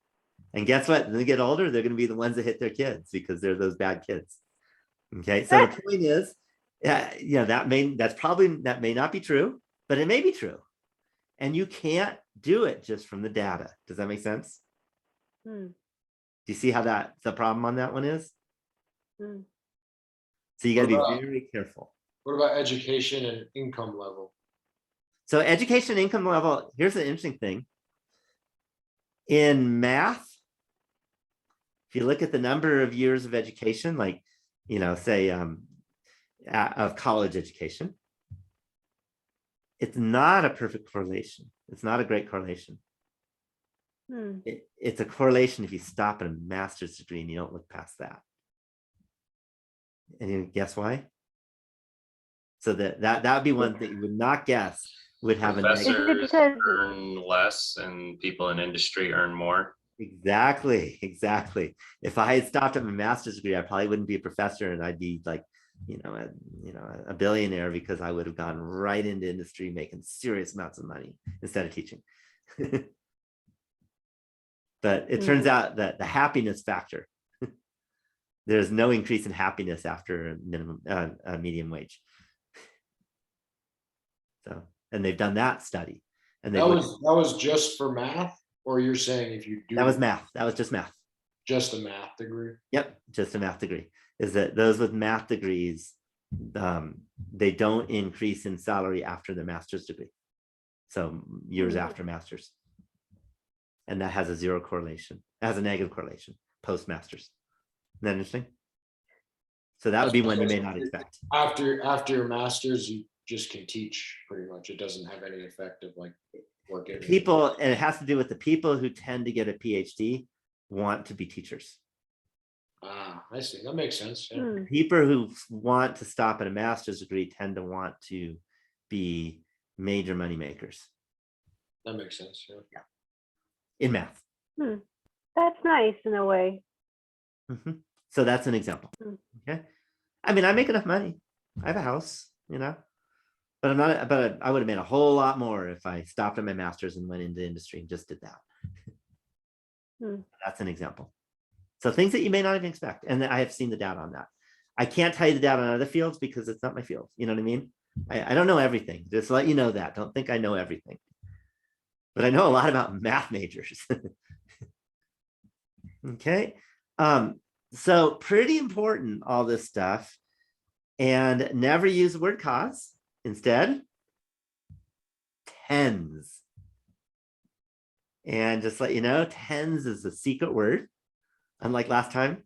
And guess what? When they get older, they're going to be the ones that hit their kids because they're those bad kids. Okay. So the point is, that may not be true, but it may be true. And you can't do it just from the data. Does that make sense?
Hmm.
Do you see how the problem on that one is?
Hmm.
So you got to
What
be
about-
very careful.
What about education and income level?
So education income level, here's the interesting thing. In math, if you look at the number of years of education, like, say of college education, it's not a perfect correlation. It's not a great correlation.
Hmm.
It's a correlation if you stop at a master's degree and you don't look past that. And you guess why? So that would be one that you would not guess would have a negative.
Is it
Professors
because-
earn less and people in industry earn more.
Exactly. If I had stopped at my master's degree, I probably wouldn't be a professor, and I'd be like, a billionaire, because I would have gone right into industry making serious amounts of money instead of teaching. But it turns out that the happiness factor, there's no increase in happiness after medium wage. So, and they've done that study, and
That was just for math, or you're saying if you do
that was math. That was just math.
just a math degree?
Yep, just a math degree. Is that those with math degrees, they don't increase in salary after their master's degree. So years after master's. And that has a zero correlation. It has a negative correlation post-master's. Isn't that interesting? So that would be one you may not expect.
After your master's, you just can teach pretty much. It doesn't have any effect of like working.
People, and it has to do with the people who tend to get a PhD want to be teachers.
I see. That makes sense. Yeah.
People who want to stop at a master's degree tend to want to be major money makers
That makes sense. Yeah.
in math.
That's nice in a way.
So that's an example. Okay. I mean, I make enough money. I have a house, but I'm not, but I would have made a whole lot more if I stopped at my master's and went into industry and just did that. That's an example. So things that you may not even expect. And I have seen the data on that. I can't tell you the data on other fields because it's not my field. You know what I mean? I don't know everything. Just to let you know that. Don't think I know everything. But I know a lot about math majors. Okay. So pretty important, all this stuff. And never use the word cause. Instead, tens. And just let you know, tens is a secret word. Unlike last time,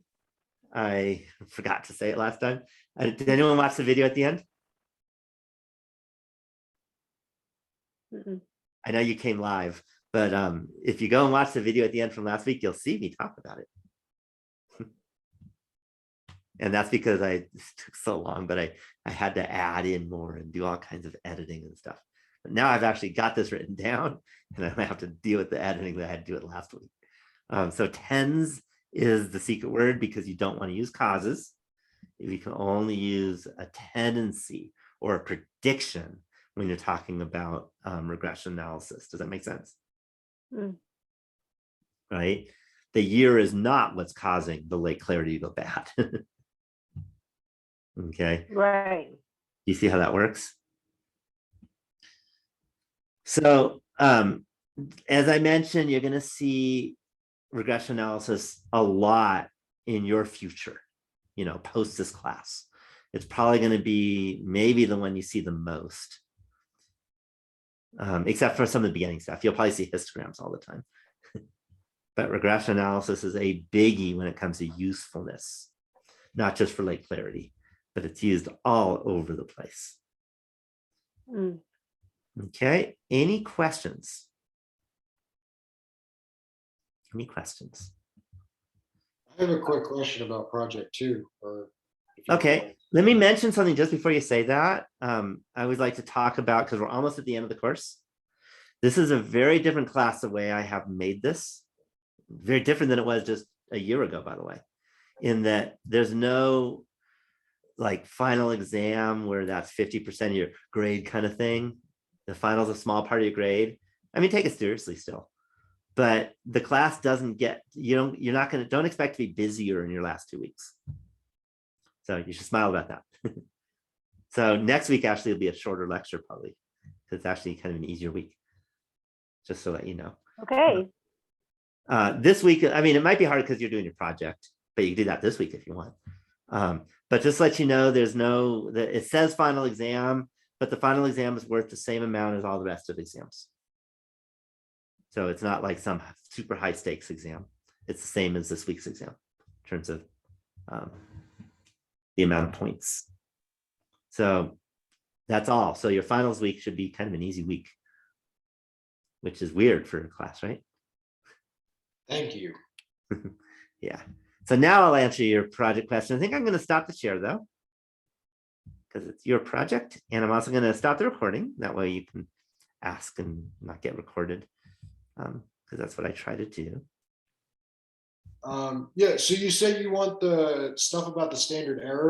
I forgot to say it last time. Did anyone watch the video at the end?
Mm-mm.
I know you came live, but if you go and watch the video at the end from last week, you'll see me talk about it. And that's because it took so long, but I had to add in more and do all kinds of editing and stuff. But now I've actually got this written down, and I don't have to deal with the editing that I had to do it last week. So tens is the secret word because you don't want to use causes. You can only use a tendency or a prediction when you're talking about regression analysis. Does that make sense?
Mm.
Right? The year is not what's causing the late clarity to go bad. Okay.
Right.
You see how that works? So as I mentioned, you're going to see regression analysis a lot in your future, post this class. It's probably going to be maybe the one you see the most, except for some of the beginning stuff. You'll probably see histograms all the time. But regression analysis is a biggie when it comes to usefulness, not just for late clarity, but it's used all over the place.
Mm.
Okay, any questions? Any questions?
I have a quick question about project 2.
Okay, let me mention something just before you say that. I always like to talk about, because we're almost at the end of the course. This is a very different class the way I have made this. Very different than it was just a year ago, by the way, in that there's no like final exam where that's 50% of your grade kind of thing. The final is a small part of your grade. I mean, take it seriously still, but the class doesn't get, don't expect to be busier in your last 2 weeks. So you should smile about that. So next week actually will be a shorter lecture probably, because it's actually kind of an easier week, just so that you know.
Okay.
This week, I mean, it might be hard because you're doing your project, but you can do that this week if you want. But just let you know, it says final exam, but the final exam is worth the same amount as all the rest of the exams. So it's not like some super high stakes exam. It's the same as this week's exam in terms of the amount of points. So that's all. So your finals week should be kind of an easy week, which is weird for a class, right?
Thank you.
Yeah. So now I'll answer your project question. I think I'm going to stop the share though, because it's your project. And I'm also going to stop the recording. That way you can ask and not get recorded, because that's what I try to do.
Yeah, so you said you want the stuff about the standard error